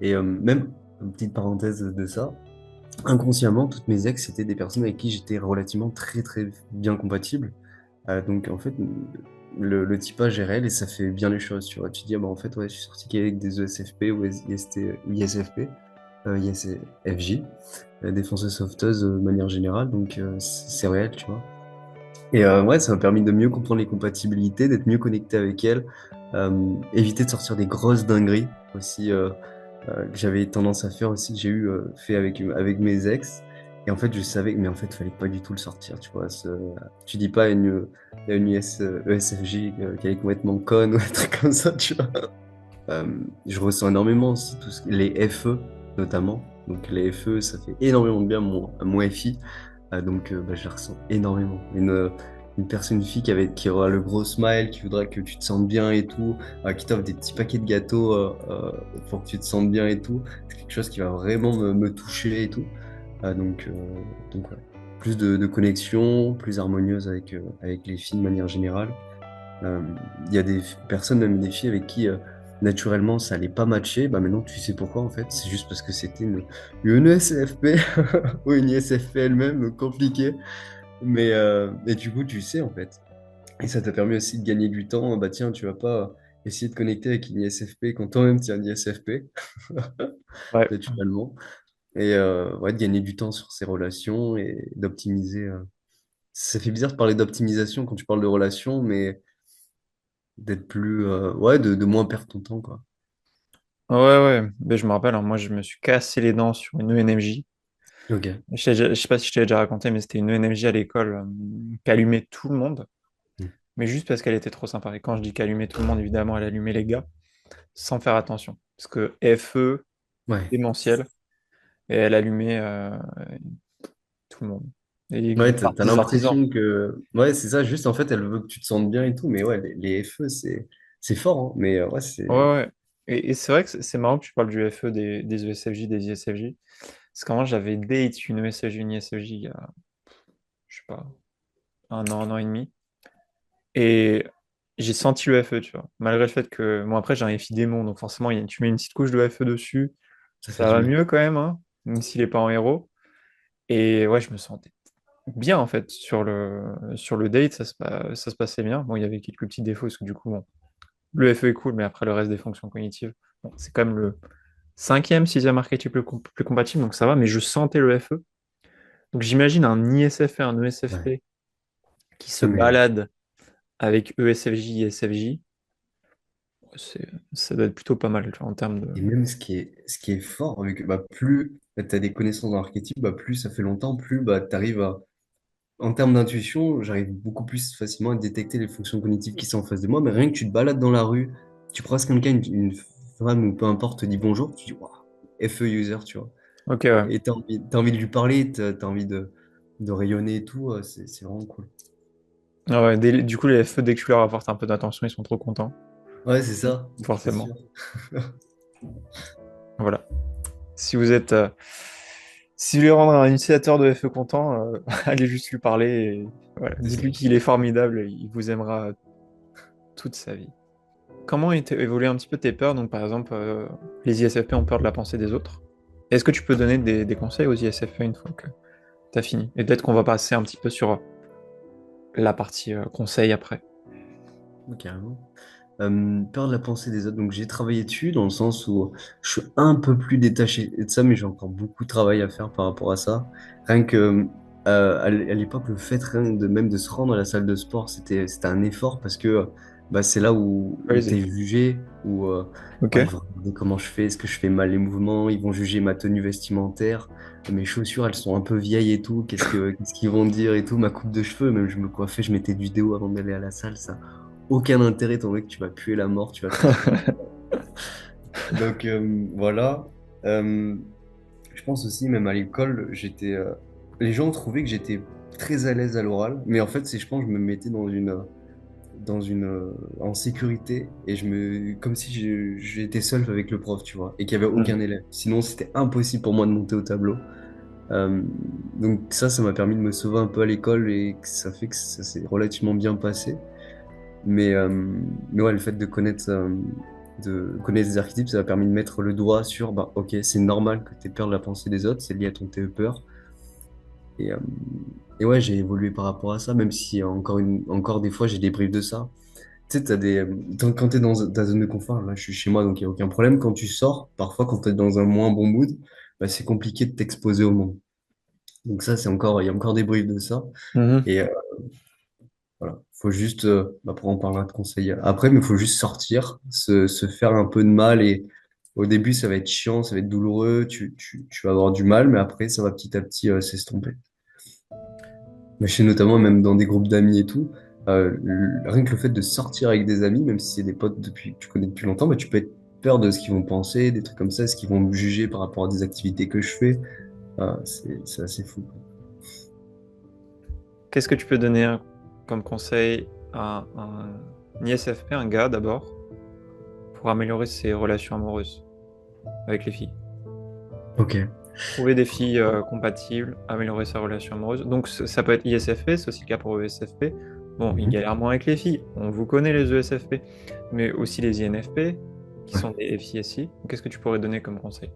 Speaker 2: Et même, une petite parenthèse de ça, inconsciemment, toutes mes ex, c'était des personnes avec qui j'étais relativement très très bien compatible. Donc en fait, le typage est réel et ça fait bien les choses, tu vois. Tu dis, ah bah en fait, ouais, je suis sorti qu'avec des ESFP ou ISFP, ISFJ, défenseurs sauveteuses de manière générale, donc c'est réel, tu vois. Et ouais, ça m'a permis de mieux comprendre les compatibilités, d'être mieux connecté avec elles, éviter de sortir des grosses dingueries aussi que j'avais tendance à faire aussi, que j'ai eu fait avec mes ex. Et en fait, je savais, mais en fait, il fallait pas du tout le sortir, tu vois. Tu dis pas à une ESFJ qu'elle est complètement conne ou un truc comme ça, tu vois. Je ressens énormément aussi les FE, notamment. Donc les FE, ça fait énormément de bien à mon FI. Donc bah, je la ressens énormément. Une personne, une fille qui aura le gros smile, qui voudra que tu te sentes bien et tout, qui t'offre des petits paquets de gâteaux pour que tu te sentes bien et tout. C'est quelque chose qui va vraiment me toucher et tout. Donc ouais. Plus de connexion, plus harmonieuse avec les filles de manière générale. Euh, Il y a des personnes, même des filles avec qui naturellement ça allait pas matcher. Bah maintenant tu sais pourquoi en fait. C'est juste parce que c'était une ESFP ou une ISFP elle-même, donc compliqué. Et du coup tu sais en fait. Et ça t'a permis aussi de gagner du temps. Bah tiens, tu vas pas essayer de connecter avec une ISFP quand toi-même tu es un ISFP,
Speaker 1: Ouais.
Speaker 2: naturellement. Et ouais, de gagner du temps sur ces relations et d'optimiser. Ça fait bizarre de parler d'optimisation quand tu parles de relations, mais d'être plus ouais de moins perdre ton temps quoi.
Speaker 1: Ouais, ouais. Mais je me rappelle, hein, moi, je me suis cassé les dents sur une ENFJ.
Speaker 2: Ok.
Speaker 1: Je sais pas si je t'ai déjà raconté, mais c'était une ENFJ à l'école qui allumait tout le monde,
Speaker 2: Mm.
Speaker 1: mais juste parce qu'elle était trop sympa. Et quand je dis qu'allumait tout le monde, évidemment, elle allumait les gars, sans faire attention. Parce que FE,
Speaker 2: Ouais.
Speaker 1: démentiel, et elle allumait tout le monde. Et
Speaker 2: Ouais,
Speaker 1: une
Speaker 2: t'as
Speaker 1: partie des artisans.
Speaker 2: l'impression que ouais c'est ça, juste en fait elle veut que tu te sentes bien et tout, mais ouais les FE c'est fort hein. Mais ouais
Speaker 1: Ouais,
Speaker 2: c'est
Speaker 1: ouais. Et c'est vrai que c'est marrant que tu parles du FE, des ESFJ, des ISFJ. Parce qu'en moi, j'avais date une ESFJ, une ISFJ il y a, je sais pas, un an et demi. Et j'ai senti le FE, tu vois. Malgré le fait que, bon, après, j'ai un FI démon, donc forcément, tu mets une petite couche de FE dessus,
Speaker 2: ça fait
Speaker 1: ça
Speaker 2: du
Speaker 1: va
Speaker 2: bien.
Speaker 1: mieux quand même, hein, même s'il est pas en héros. Et ouais, je me sentais bien, en fait, sur le date, ça se passait bien. Bon, il y avait quelques petits défauts, parce que du coup, bon, le FE est cool, mais après, le reste des fonctions cognitives, bon, c'est quand même le cinquième, sixième archétype plus compatible, donc ça va, mais je sentais le FE. Donc j'imagine un ISFP, un
Speaker 2: Ouais.
Speaker 1: ESFP qui se
Speaker 2: Non, mais
Speaker 1: balade avec ESFJ, ISFJ. Ça doit être plutôt pas mal, tu vois, en termes de.
Speaker 2: et même ce qui est fort avec bah plus tu as des connaissances dans l'archétype, bah plus ça fait longtemps, plus bah t'arrives à en termes d'intuition, j'arrive beaucoup plus facilement à détecter les fonctions cognitives qui sont en face de moi, mais rien que tu te balades dans la rue, tu croises quelqu'un, une femme ou peu importe, te dit bonjour, tu dis waouh, FE user, tu vois.
Speaker 1: Ok, ouais.
Speaker 2: Et t'as envie de lui parler, t'as envie de rayonner et tout, c'est vraiment cool.
Speaker 1: Ah ouais, du coup, les FE, dès que tu leur apportes un peu d'attention, ils sont trop contents,
Speaker 2: Ouais, c'est ça, c'est
Speaker 1: forcément.
Speaker 2: sûr.
Speaker 1: Voilà. Si vous êtes. Si vous voulez rendre un utilisateur de FE content, allez juste lui parler et voilà.
Speaker 2: C'est ça.
Speaker 1: Dites-lui qu'il est formidable et il vous aimera toute sa vie. Comment évoluer un petit peu tes peurs? Donc, par exemple, les ISFP ont peur de la pensée des autres. Est-ce que tu peux donner des conseils aux ISFP une fois que t'as fini? Et peut-être qu'on va passer un petit peu sur la partie conseil après.
Speaker 2: Ouais, carrément. Peur de la pensée des autres. Donc j'ai travaillé dessus dans le sens où je suis un peu plus détaché de ça, mais j'ai encore beaucoup de travail à faire par rapport à ça. Rien que à l'époque, le fait rien de même de se rendre à la salle de sport, c'était un effort parce que bah, c'est là où tu es
Speaker 1: Crazy.
Speaker 2: jugé, où
Speaker 1: Ok.
Speaker 2: ouais, ils vont regarder comment je fais, est-ce que je fais mal les mouvements, ils vont juger ma tenue vestimentaire, mes chaussures, elles sont un peu vieilles et tout, qu'est-ce qu'ils vont dire et tout, ma coupe de cheveux, même je me coiffais, je mettais du déo avant d'aller à la salle, ça aucun intérêt, ton mec, tu vas puer la mort, tu vas cracher. Donc voilà. Euh, je pense aussi, même à l'école, les gens trouvaient que j'étais très à l'aise à l'oral, mais en fait, c'est, je pense, je me mettais en sécurité et comme si j'étais seul avec le prof, tu vois, et qu'il y avait
Speaker 1: Hmm.
Speaker 2: aucun élève. Sinon, c'était impossible pour moi de monter au tableau. Euh, donc ça m'a permis de me sauver un peu à l'école et ça fait que ça s'est relativement bien passé. Mais, euh, mais ouais, le fait de connaître ces archétypes, ça m'a permis de mettre le doigt sur, bah, ok, c'est normal que tu aies peur de la pensée des autres, c'est lié à ton TE peur. Et, euh, et ouais, j'ai évolué par rapport à ça, même si encore des fois, j'ai des briefs de ça. Tu sais, quand tu es dans ta zone de confort, là, je suis chez moi, donc il n'y a aucun problème. Quand tu sors, parfois, quand tu es dans un moins bon mood, bah, c'est compliqué de t'exposer au monde. Donc ça, il y a encore des briefs de ça.
Speaker 1: Mhm.
Speaker 2: Et voilà, faut juste, après on parlera de conseils après, mais il faut juste sortir, se faire un peu de mal. Et au début, ça va être chiant, ça va être douloureux, tu vas avoir du mal, mais après, ça va petit à petit s'estomper. Mais chez notamment, même dans des groupes d'amis et tout, rien que le fait de sortir avec des amis, même si c'est des potes que tu connais depuis longtemps, bah, tu peux être peur de ce qu'ils vont penser, des trucs comme ça, ce qu'ils vont me juger par rapport à des activités que je fais. C'est assez fou, quoi.
Speaker 1: Qu'est-ce que tu peux donner comme conseil à un ISFP, un gars d'abord, pour améliorer ses relations amoureuses avec les filles?
Speaker 2: Ok.
Speaker 1: Trouver des filles compatibles, améliorer sa relation amoureuse. Donc ça peut être ISFP, c'est aussi le cas pour ESFP. Bon, ils
Speaker 2: Mhm.
Speaker 1: galèrent moins avec les filles, on vous connaît les ESFP, mais aussi les INFP, qui
Speaker 2: Ouais.
Speaker 1: sont des FISI. Qu'est-ce que tu pourrais donner comme conseil?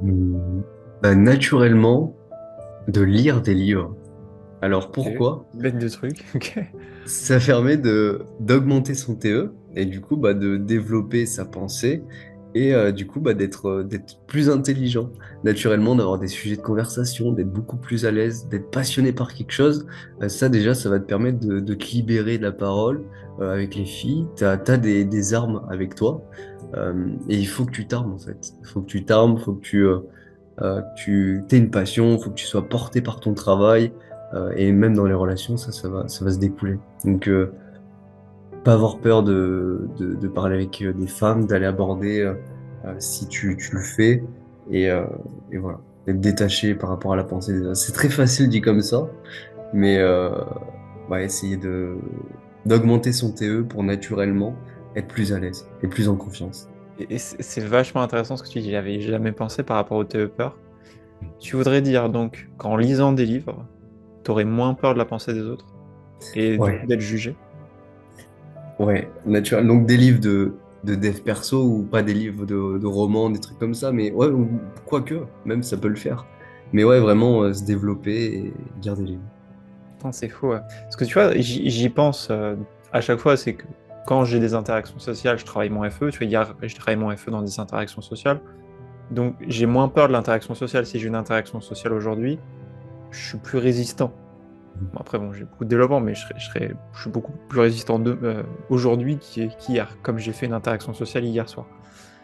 Speaker 2: Hum, Bah, naturellement, de lire des livres. Alors
Speaker 1: Ok,
Speaker 2: pourquoi?
Speaker 1: bête de truc, ok.
Speaker 2: Ça permet d'augmenter son TE et du coup bah, de développer sa pensée et du coup bah, d'être plus intelligent. Naturellement, d'avoir des sujets de conversation, d'être beaucoup plus à l'aise, d'être passionné par quelque chose. Ça déjà, ça va te permettre de te libérer de la parole avec les filles. T'as des armes avec toi et il faut que tu t'armes en fait. Il faut que tu t'armes, il faut que tu aies une passion, il faut que tu sois porté par ton travail. Et même dans les relations, ça va se découler. Donc, pas avoir peur de parler avec des femmes, d'aller aborder si tu le fais. Et, euh, et voilà, d'être détaché par rapport à la pensée des autres. C'est très facile dit comme ça, mais ouais, essayer d'augmenter son TE pour naturellement être plus à l'aise et plus en confiance.
Speaker 1: Et c'est vachement intéressant ce que tu dis, j'avais jamais pensé par rapport au TE peur. Tu voudrais dire donc qu'en lisant des livres, t'aurais moins peur de la pensée des autres et du coup
Speaker 2: Ouais.
Speaker 1: d'être jugé?
Speaker 2: Ouais, naturel. Donc des livres de dev perso ou pas des livres de romans, des trucs comme ça, mais ouais, ou quoique, même ça peut le faire. Mais ouais, vraiment se développer et lire des livres.
Speaker 1: Putain, c'est fou, ouais. Parce que tu vois, j'y pense à chaque fois, c'est que quand j'ai des interactions sociales, je travaille mon FE. Tu vois, hier, je travaille mon FE dans des interactions sociales. Donc, j'ai moins peur de l'interaction sociale. Si j'ai une interaction sociale aujourd'hui, je suis plus résistant. Bon, après, bon, j'ai beaucoup de développement, mais je suis beaucoup plus résistant aujourd'hui qu'hier, comme j'ai fait une interaction sociale hier soir.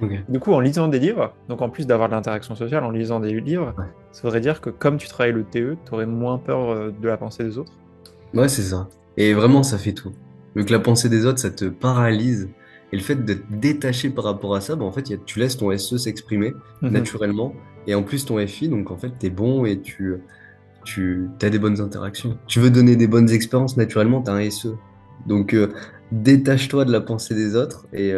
Speaker 2: Ok.
Speaker 1: Du coup, en lisant des livres, donc en plus d'avoir de l'interaction sociale, en lisant des livres,
Speaker 2: Ouais,
Speaker 1: ça voudrait dire que comme tu travailles le TE, tu aurais moins peur de la pensée des autres.
Speaker 2: ouais, c'est ça. Et vraiment, ça fait tout. Donc la pensée des autres, ça te paralyse. Et le fait d'être détaché par rapport à ça, bah, en fait, tu laisses ton SE s'exprimer
Speaker 1: Mhm.
Speaker 2: naturellement. Et en plus, ton FI, donc en fait, t'es bon et tu as des bonnes interactions. Tu veux donner des bonnes expériences, naturellement, tu as un SE. Donc, détache-toi de la pensée des autres et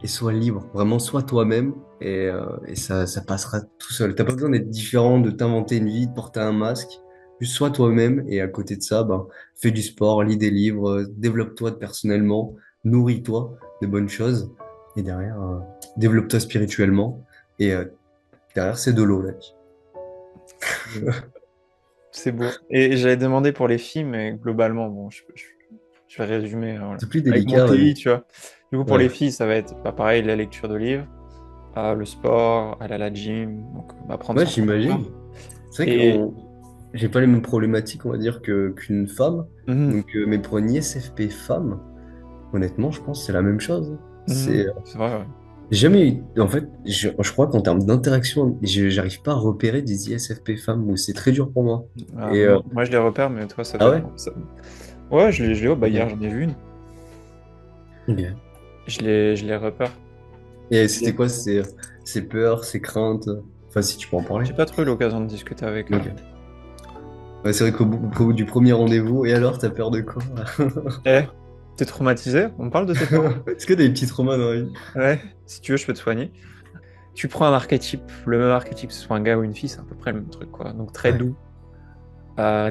Speaker 2: sois libre. Vraiment, sois toi-même et ça passera tout seul. T'as pas besoin d'être différent, de t'inventer une vie, de porter un masque. Juste sois toi-même et à côté de ça, ben, fais du sport, lis des livres, développe-toi personnellement, nourris-toi de bonnes choses et derrière, développe-toi spirituellement et derrière, c'est de l'eau, la vie.
Speaker 1: C'est beau. Et j'avais demandé pour les filles, mais globalement, bon, je vais résumer voilà.
Speaker 2: C'est plus
Speaker 1: Avec mon
Speaker 2: délicat,
Speaker 1: TI,
Speaker 2: vas-y.
Speaker 1: tu vois. Du coup, pour les
Speaker 2: Ouais.
Speaker 1: filles, ça va être pas pareil, la lecture de livres, le sport, aller à la gym, donc apprendre
Speaker 2: Ouais,
Speaker 1: son corps.
Speaker 2: j'imagine. C'est vrai que
Speaker 1: Et
Speaker 2: j'ai pas les mêmes problématiques, on va dire, qu'une femme.
Speaker 1: mhm,
Speaker 2: Donc, mais pour une ISFP femme, honnêtement, je pense que c'est la même chose.
Speaker 1: mhm,
Speaker 2: C'est
Speaker 1: c'est vrai, ouais.
Speaker 2: j'ai jamais eu. En fait, je crois qu'en termes d'interaction, j'arrive pas à repérer des ISFP femmes, ou c'est très dur pour moi. Et
Speaker 1: Moi, je les repère, mais toi, ça
Speaker 2: ah ouais?
Speaker 1: dépend. Ouais, je les oh, bah, hier,
Speaker 2: Ok.
Speaker 1: j'en ai vu une.
Speaker 2: Ok.
Speaker 1: Je les repère.
Speaker 2: Et
Speaker 1: Et
Speaker 2: c'était quoi? C'est peur, c'est crainte. Enfin, si tu peux en parler.
Speaker 1: j'ai pas trop eu l'occasion de discuter avec eux.
Speaker 2: Ok. Ouais, c'est vrai qu'au bout du premier rendez-vous, et alors, t'as peur de quoi?
Speaker 1: Eh, t'es traumatisé? On parle de tes parents?
Speaker 2: Est-ce que t'as des petits traumas dans la vie?
Speaker 1: Ouais, si tu veux, je peux te soigner. Tu prends un archétype, le même archétype, que ce soit un gars ou une fille, c'est à peu près le même truc, quoi. Donc très
Speaker 2: Ouais.
Speaker 1: doux,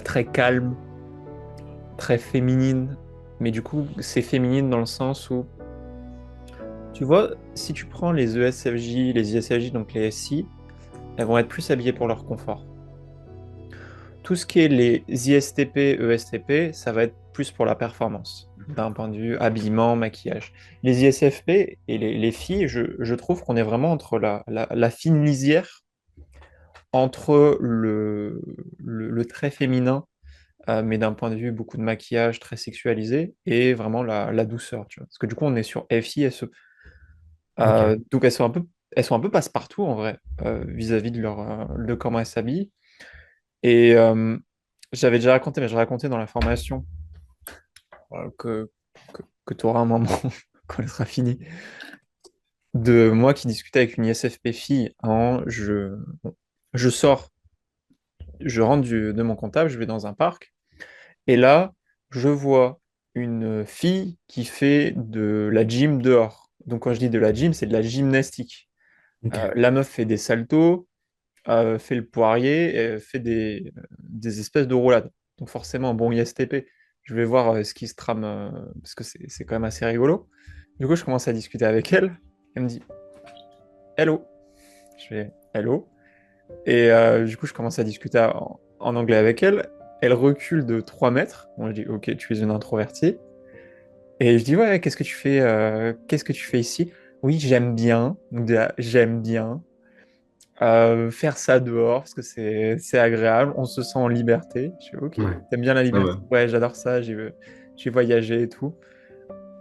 Speaker 1: très calme, très féminine, mais du coup, c'est féminine dans le sens où, tu vois, si tu prends les ESFJ, les ISFJ, donc les SI, elles vont être plus habillées pour leur confort. Tout ce qui est les ISTP, ESTP, ça va être plus pour la performance, d'un point de vue habillement, maquillage. Les ISFP et les filles, je trouve qu'on est vraiment entre la fine lisière, entre le très féminin, mais d'un point de vue beaucoup de maquillage très sexualisé, et vraiment la douceur, tu vois. Parce que du coup, on est sur FI, SE.
Speaker 2: Ok.
Speaker 1: Donc elles sont un peu passe-partout en vrai, vis-à-vis de de comment elles s'habillent. Et j'avais déjà raconté, mais je racontais dans la formation que, que tu auras un moment quand elle sera finie, de moi qui discutais avec une ISFP fille. Je sors, je rentre de mon comptable, je vais dans un parc, et là, je vois une fille qui fait de la gym dehors. Donc quand je dis de la gym, c'est de la gymnastique.
Speaker 2: Ok.
Speaker 1: La meuf fait des saltos, fait le poirier, et fait des espèces de roulades. Donc forcément, bon ISTP, je vais voir ce qui se trame, parce que c'est quand même assez rigolo. Du coup, je commence à discuter avec elle. Elle me dit Hello. Je fais Hello. Et du coup, je commence à discuter en anglais avec elle. Elle recule de 3 mètres. Bon, je dis Ok, tu es une introvertie. Et je dis Ouais, qu'est-ce que tu fais ici? Oui, j'aime bien. Donc, déjà, j'aime bien. Faire ça dehors parce que c'est agréable, on se sent en liberté. Je fais ok,
Speaker 2: Ouais.
Speaker 1: t'aimes bien la
Speaker 2: Ah ouais.
Speaker 1: liberté? Ouais, j'adore ça, j'ai voyagé et tout.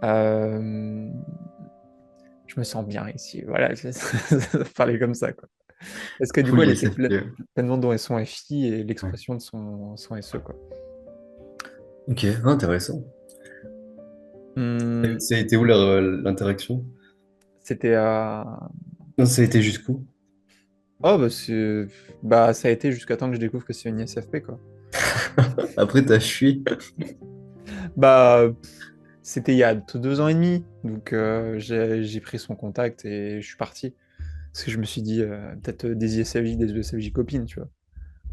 Speaker 1: Euh, je me sens bien ici, voilà, parler comme ça, quoi. Parce que du coup,
Speaker 2: Full
Speaker 1: elle était
Speaker 2: ISFP.
Speaker 1: pleinement dans son FI et
Speaker 2: Ouais.
Speaker 1: l'expression de son SE, quoi.
Speaker 2: Ok, intéressant.
Speaker 1: Hum,
Speaker 2: Ça a été où l'interaction?
Speaker 1: c'était à...
Speaker 2: Non, ça a été jusqu'où?
Speaker 1: Oh, bah, ça a été jusqu'à temps que je découvre que c'est une ISFP, quoi.
Speaker 2: Après, t'as fui.
Speaker 1: Bah, c'était il y a 2 ans et demi, donc j'ai pris son contact et je suis parti. Parce que je me suis dit, peut-être des ISFJ, des ESFJ copines, tu vois.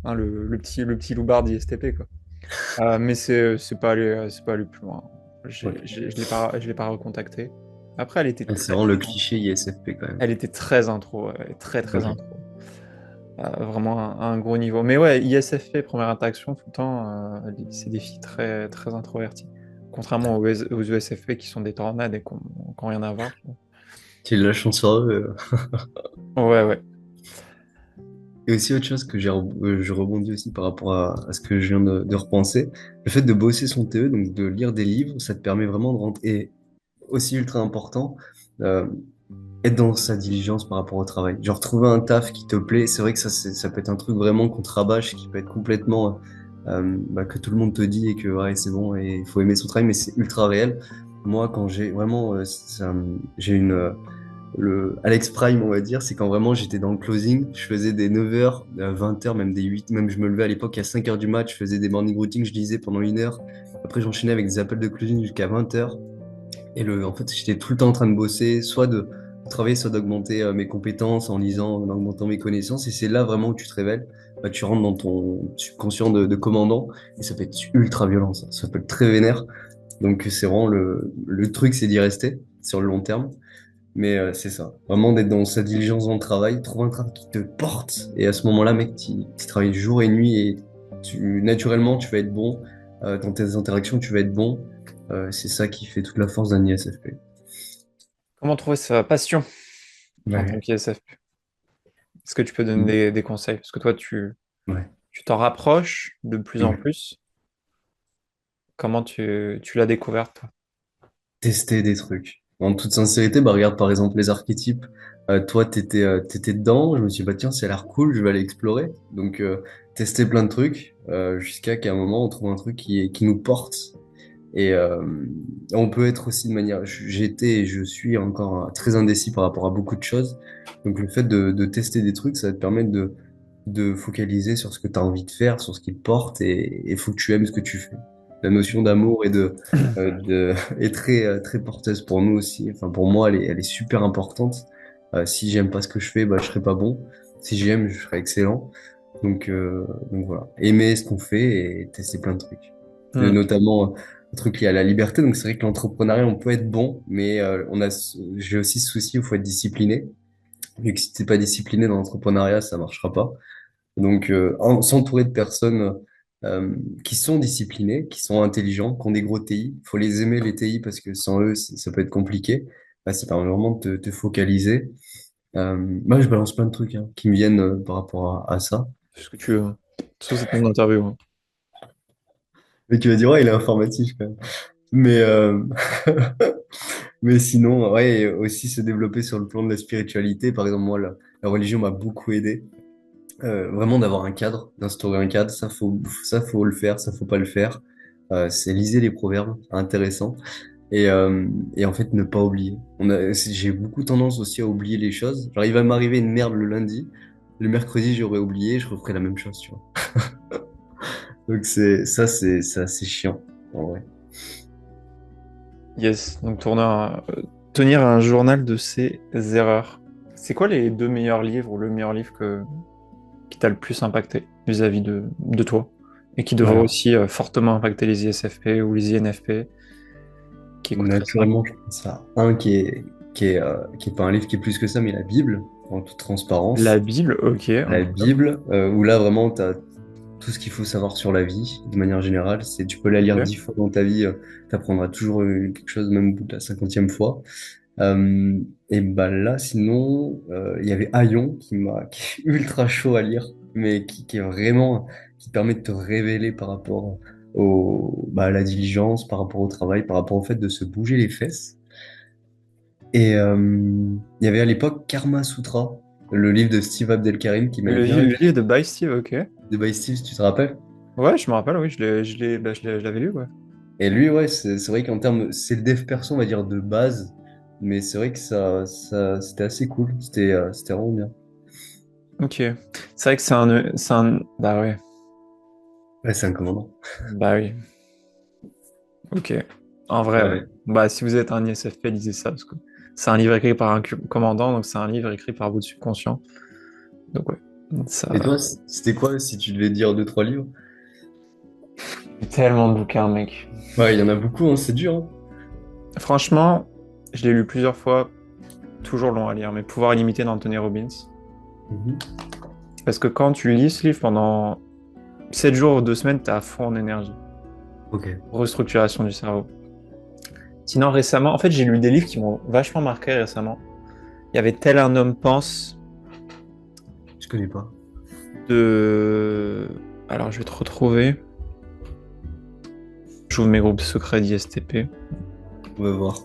Speaker 1: Hein, le petit loupard d'ISTP, quoi. Mais c'est pas allé plus loin.
Speaker 2: Ok.
Speaker 1: Je l'ai pas recontacté. Après,
Speaker 2: Ah, c'est vraiment le cliché ISFP quand même.
Speaker 1: elle était très intro, très très
Speaker 2: Ok.
Speaker 1: intro. Vraiment un gros niveau. Mais ouais, ISFP, première interaction, tout le temps, c'est des filles très, très introverties. Contrairement aux ESFP qui sont des tornades et qui ont rien à voir, tu vois.
Speaker 2: Tu as de la chance sur eux.
Speaker 1: Ouais, ouais.
Speaker 2: Et aussi autre chose que je rebondis aussi par rapport à ce que je viens de repenser, le fait de bosser son TE, donc de lire des livres, ça te permet vraiment de rentrer, et aussi ultra important, euh, être dans sa diligence par rapport au travail. Genre trouver un taf qui te plaît, c'est vrai que ça peut être un truc vraiment qu'on te rabâche, qui peut être complètement, bah, que tout le monde te dit et que ouais, c'est bon et il faut aimer son travail, mais c'est ultra réel. Moi, quand j'ai vraiment, j'ai le Alex Prime, on va dire, c'est quand vraiment j'étais dans le closing, je faisais des 9h, 20h, même des 8, même je me levais à l'époque à 5h du match, je faisais des morning routines, je lisais pendant 1 heure. Après, j'enchaînais avec des appels de closing jusqu'à 20h. Et en fait, j'étais tout le temps en train de bosser, soit de travailler, soit d'augmenter mes compétences en lisant, en augmentant mes connaissances. Et c'est là vraiment où tu te révèles. Bah, tu rentres dans ton subconscient de commandant et ça peut être ultra violent, ça peut être très vénère. Donc, c'est vraiment le truc, c'est d'y rester sur le long terme. Mais c'est ça, vraiment d'être dans sa diligence dans le travail, trouver un travail qui te porte. Et à ce moment-là, mec, tu travailles jour et nuit et naturellement, tu vas être bon. Dans tes interactions, tu vas être bon. C'est ça qui fait toute la force d'un ISFP.
Speaker 1: Comment trouver sa passion en tant
Speaker 2: Ouais.
Speaker 1: qu'ISFP? Est-ce que tu peux donner des conseils? Parce que toi,
Speaker 2: Ouais.
Speaker 1: tu t'en rapproches de plus en
Speaker 2: Ouais.
Speaker 1: plus. Comment tu l'as découvert, toi?
Speaker 2: Tester des trucs. En toute sincérité, bah regarde par exemple les archétypes. Toi, t'étais dedans. Je me suis dit, bah tiens, ça a l'air cool, je vais aller explorer. Donc, tester plein de trucs jusqu'à qu'à un moment, on trouve un truc qui nous porte. Et on peut être aussi de manière. J'étais et je suis encore très indécis par rapport à beaucoup de choses. Donc, le fait de tester des trucs, ça va te permettre de focaliser sur ce que tu as envie de faire, sur ce qui te porte, et il faut que tu aimes ce que tu fais. La notion d'amour est très, très porteuse pour nous aussi. Enfin, pour moi, elle est super importante. Si j'aime pas ce que je fais, bah, je serai pas bon. Si j'aime, je serai excellent. Donc, donc voilà. Aimer ce qu'on fait et tester plein de trucs.
Speaker 1: Hmm.
Speaker 2: Notamment. un truc lié à la liberté. Donc c'est vrai que l'entrepreneuriat, on peut être bon, mais j'ai aussi ce souci où il faut être discipliné. Vu que si t'es pas discipliné dans l'entrepreneuriat, ça marchera pas. Donc s'entourer de personnes qui sont disciplinées, qui sont intelligents, qui ont des gros TI. Il faut les aimer les TI parce que sans eux, ça peut être compliqué. Bah, ça permet vraiment de te focaliser. Moi, je balance plein de trucs hein, qui me viennent par rapport à ça.
Speaker 1: Fais ce que tu veux, hein. Sauf c'est ton interview, hein.
Speaker 2: Mais tu vas dire, ouais, il est informatif quand même. Mais, mais sinon, ouais, et aussi se développer sur le plan de la spiritualité. Par exemple, moi, la religion m'a beaucoup aidé. Vraiment d'avoir un cadre, d'instaurer un cadre, ça faut le faire, ça faut pas le faire. C'est liser les proverbes, intéressant. Et en fait, ne pas oublier. J'ai beaucoup tendance aussi à oublier les choses. Genre, il va m'arriver une merde le lundi. Le mercredi, j'aurais oublié, je referai la même chose, tu vois. Donc c'est assez chiant, en vrai.
Speaker 1: Yes, donc tenir un journal de ses erreurs. C'est quoi les deux meilleurs livres ou le meilleur livre qui t'a le plus impacté vis-à-vis de toi et qui devrait
Speaker 2: Alors,
Speaker 1: aussi fortement impacter les ISFP ou les INFP qui écouteraient ça?
Speaker 2: naturellement, je pense à un qui est pas un livre qui est plus que ça, mais la Bible, en toute transparence.
Speaker 1: La Bible, ok,
Speaker 2: La
Speaker 1: incroyable.
Speaker 2: Bible, où là, vraiment, tu as tout ce qu'il faut savoir sur la vie, de manière générale. Tu peux la lire
Speaker 1: Ok.
Speaker 2: 10 fois dans ta vie, tu apprendras toujours quelque chose, même au bout de la 50e fois. Euh, et bah là, sinon, il y avait Aion qui est ultra chaud à lire, mais qui est vraiment, qui permet de te révéler par rapport à la diligence, par rapport au travail, par rapport au fait de se bouger les fesses. Et il y avait à l'époque Karma Sutra, le livre de Steve Abdelkarim qui m'avait bien
Speaker 1: Le
Speaker 2: aidé.
Speaker 1: livre de By Steve, ok.
Speaker 2: De By Steve, tu te rappelles?
Speaker 1: Ouais, je me rappelle, oui, je l'avais lu, ouais.
Speaker 2: Et lui, ouais, c'est vrai qu'en termes, c'est le dev perso, on va dire, de base, mais c'est vrai que c'était assez cool, c'était vraiment bien.
Speaker 1: Ok. C'est vrai que bah ouais,
Speaker 2: Ouais, c'est un commandant.
Speaker 1: bah oui, ok. En vrai, ouais.
Speaker 2: Ouais.
Speaker 1: Bah si vous êtes un ISFP, lisez ça, parce que c'est un livre écrit par un commandant, donc c'est un livre écrit par votre subconscient. Donc ouais,
Speaker 2: Et
Speaker 1: ça...
Speaker 2: toi, c'était quoi si tu devais dire deux, trois livres?
Speaker 1: Tellement de bouquins, mec.
Speaker 2: Ouais, il y en a beaucoup, hein, c'est dur, hein.
Speaker 1: Franchement, je l'ai lu plusieurs fois, toujours long à lire, mais Pouvoir illimité d'Anthony Robbins.
Speaker 2: Mhm.
Speaker 1: Parce que quand tu lis ce livre pendant 7 jours ou 2 semaines, t'es à fond en énergie.
Speaker 2: Ok,
Speaker 1: Restructuration du cerveau. Sinon, récemment, en fait, j'ai lu des livres qui m'ont vachement marqué récemment. Il y avait Tel un homme pense
Speaker 2: je connais pas.
Speaker 1: de... Alors, je vais te retrouver. J'ouvre mes groupes secrets d'ISTP.
Speaker 2: On va voir.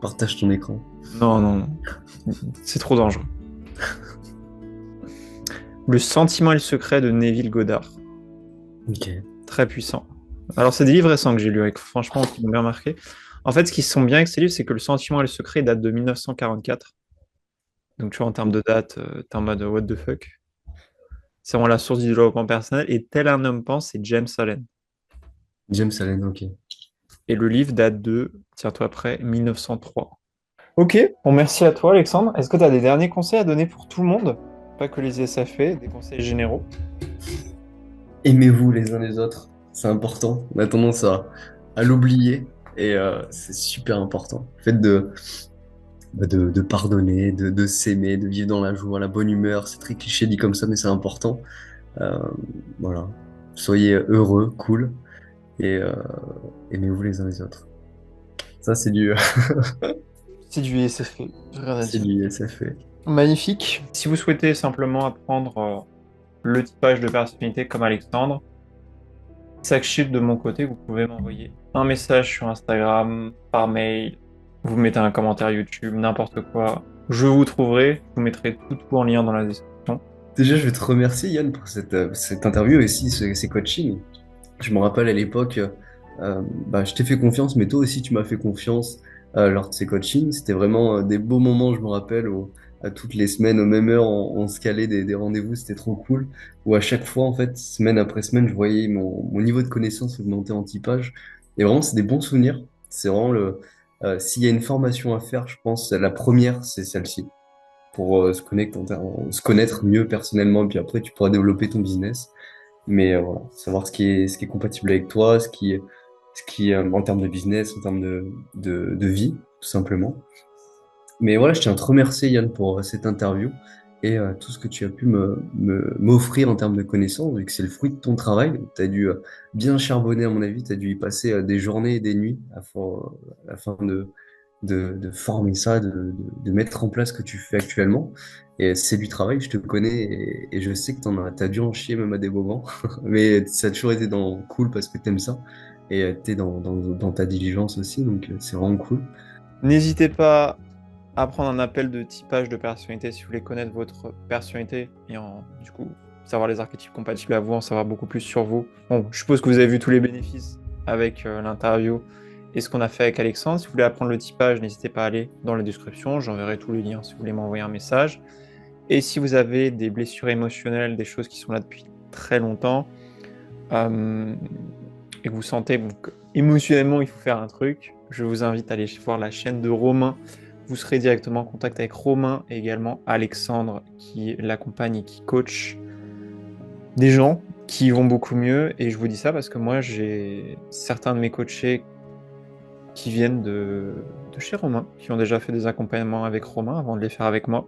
Speaker 2: Partage ton écran.
Speaker 1: Non, non, non. C'est trop dangereux. Le sentiment et le secret de Neville Goddard.
Speaker 2: Ok.
Speaker 1: Très puissant. Alors, c'est des livres récents que j'ai lus, avec, franchement, qui m'ont bien marqué. En fait, ce qui sont bien avec ces livres, c'est que le sentiment et le secret datent de 1944. Donc, tu vois, en termes de date, t'es en mode what the fuck. C'est vraiment la source du développement personnel. Et Tel un homme pense, c'est James Allen.
Speaker 2: James Allen, ok.
Speaker 1: Et le livre date de, tiens-toi prêt, 1903. Ok, bon, merci à toi, Alexandre. Est-ce que tu as des derniers conseils à donner pour tout le monde? Pas que les ISFP, des conseils généraux.
Speaker 2: Aimez-vous les uns les autres, c'est important. On a tendance à l'oublier et c'est super important. Le fait de pardonner, de s'aimer, de vivre dans la joie, la bonne humeur, c'est très cliché dit comme ça, mais c'est important. Euh, voilà. Soyez heureux, cool et aimez-vous les uns les autres. Ça,
Speaker 1: C'est du ISFP, rien à
Speaker 2: c'est
Speaker 1: dire.
Speaker 2: du SFP.
Speaker 1: Magnifique. Si vous souhaitez simplement apprendre le typage de personnalité comme Alexandre, sachez de mon côté, vous pouvez m'envoyer un message sur Instagram, par mail, vous mettez un commentaire YouTube, n'importe quoi. Je vous trouverai, je vous mettrai tout en lien dans la description.
Speaker 2: Déjà, je veux te remercier, Yann, pour cette interview et aussi ces coachings. Je me rappelle à l'époque, je t'ai fait confiance, mais toi aussi, tu m'as fait confiance lors de ces coachings. C'était vraiment des beaux moments, je me rappelle, à toutes les semaines, aux mêmes heures, on se calait des rendez-vous, c'était trop cool. Où à chaque fois, en fait, semaine après semaine, je voyais mon niveau de connaissance augmenter en typage. Et vraiment, c'est des bons souvenirs. C'est vraiment s'il y a une formation à faire, je pense, la première, c'est celle-ci pour se connaître mieux personnellement, et puis après tu pourras développer ton business. Mais voilà, savoir ce qui est compatible avec toi, ce qui, en termes de business, en termes de vie, tout simplement. Mais voilà, je tiens à te remercier, Yann, pour cette interview et tout ce que tu as pu m'offrir en termes de connaissances, vu que c'est le fruit de ton travail. Tu as dû bien charbonner, à mon avis, tu as dû y passer des journées et des nuits afin de former ça, de mettre en place ce que tu fais actuellement. Et c'est du travail, je te connais et je sais que t'as dû en chier même à des moments, mais ça a toujours été cool parce que t'aimes ça et t'es dans ta diligence aussi, donc c'est vraiment cool.
Speaker 1: N'hésitez pas à prendre un appel de typage de personnalité si vous voulez connaître votre personnalité et du coup savoir les archétypes compatibles à vous, en savoir beaucoup plus sur vous. Bon, je suppose que vous avez vu tous les bénéfices avec l'interview et ce qu'on a fait avec Alexandre. Si vous voulez apprendre le typage, n'hésitez pas à aller dans la description, j'enverrai tous les liens si vous voulez m'envoyer un message. Et si vous avez des blessures émotionnelles, des choses qui sont là depuis très longtemps, euh, et que vous sentez que émotionnellement il faut faire un truc, je vous invite à aller voir la chaîne de Romain. Vous serez directement en contact avec Romain et également Alexandre qui l'accompagne et qui coach des gens qui vont beaucoup mieux. Et je vous dis ça parce que moi j'ai certains de mes coachés qui viennent de chez Romain, qui ont déjà fait des accompagnements avec Romain avant de les faire avec moi.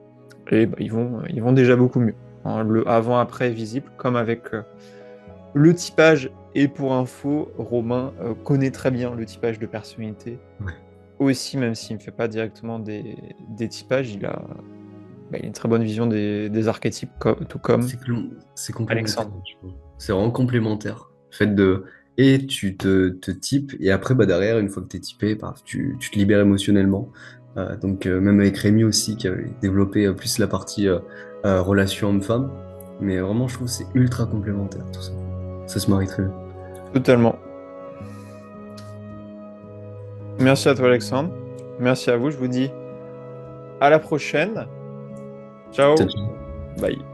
Speaker 1: Et bah, ils vont déjà beaucoup mieux. Hein, le avant-après est visible, comme avec le typage. Et pour info, Romain connaît très bien le typage de personnalité.
Speaker 2: Ouais.
Speaker 1: Aussi, même s'il ne fait pas directement des typages, il a une très bonne vision des archétypes, tout comme
Speaker 2: C'est complémentaire,
Speaker 1: Alexandre.
Speaker 2: je trouve. C'est vraiment complémentaire. Le fait de... Et tu te types, et après, bah, derrière, une fois que tu es typé, bah, tu te libères émotionnellement. Donc, même avec Rémi aussi, qui avait développé plus la partie relation homme-femme. Mais vraiment, je trouve que c'est ultra complémentaire, tout ça. Ça se marie très bien.
Speaker 1: Totalement. Merci à toi, Alexandre. Merci à vous. Je vous dis à la prochaine.
Speaker 2: Ciao,
Speaker 1: Ciao.
Speaker 2: ciao.
Speaker 1: Bye.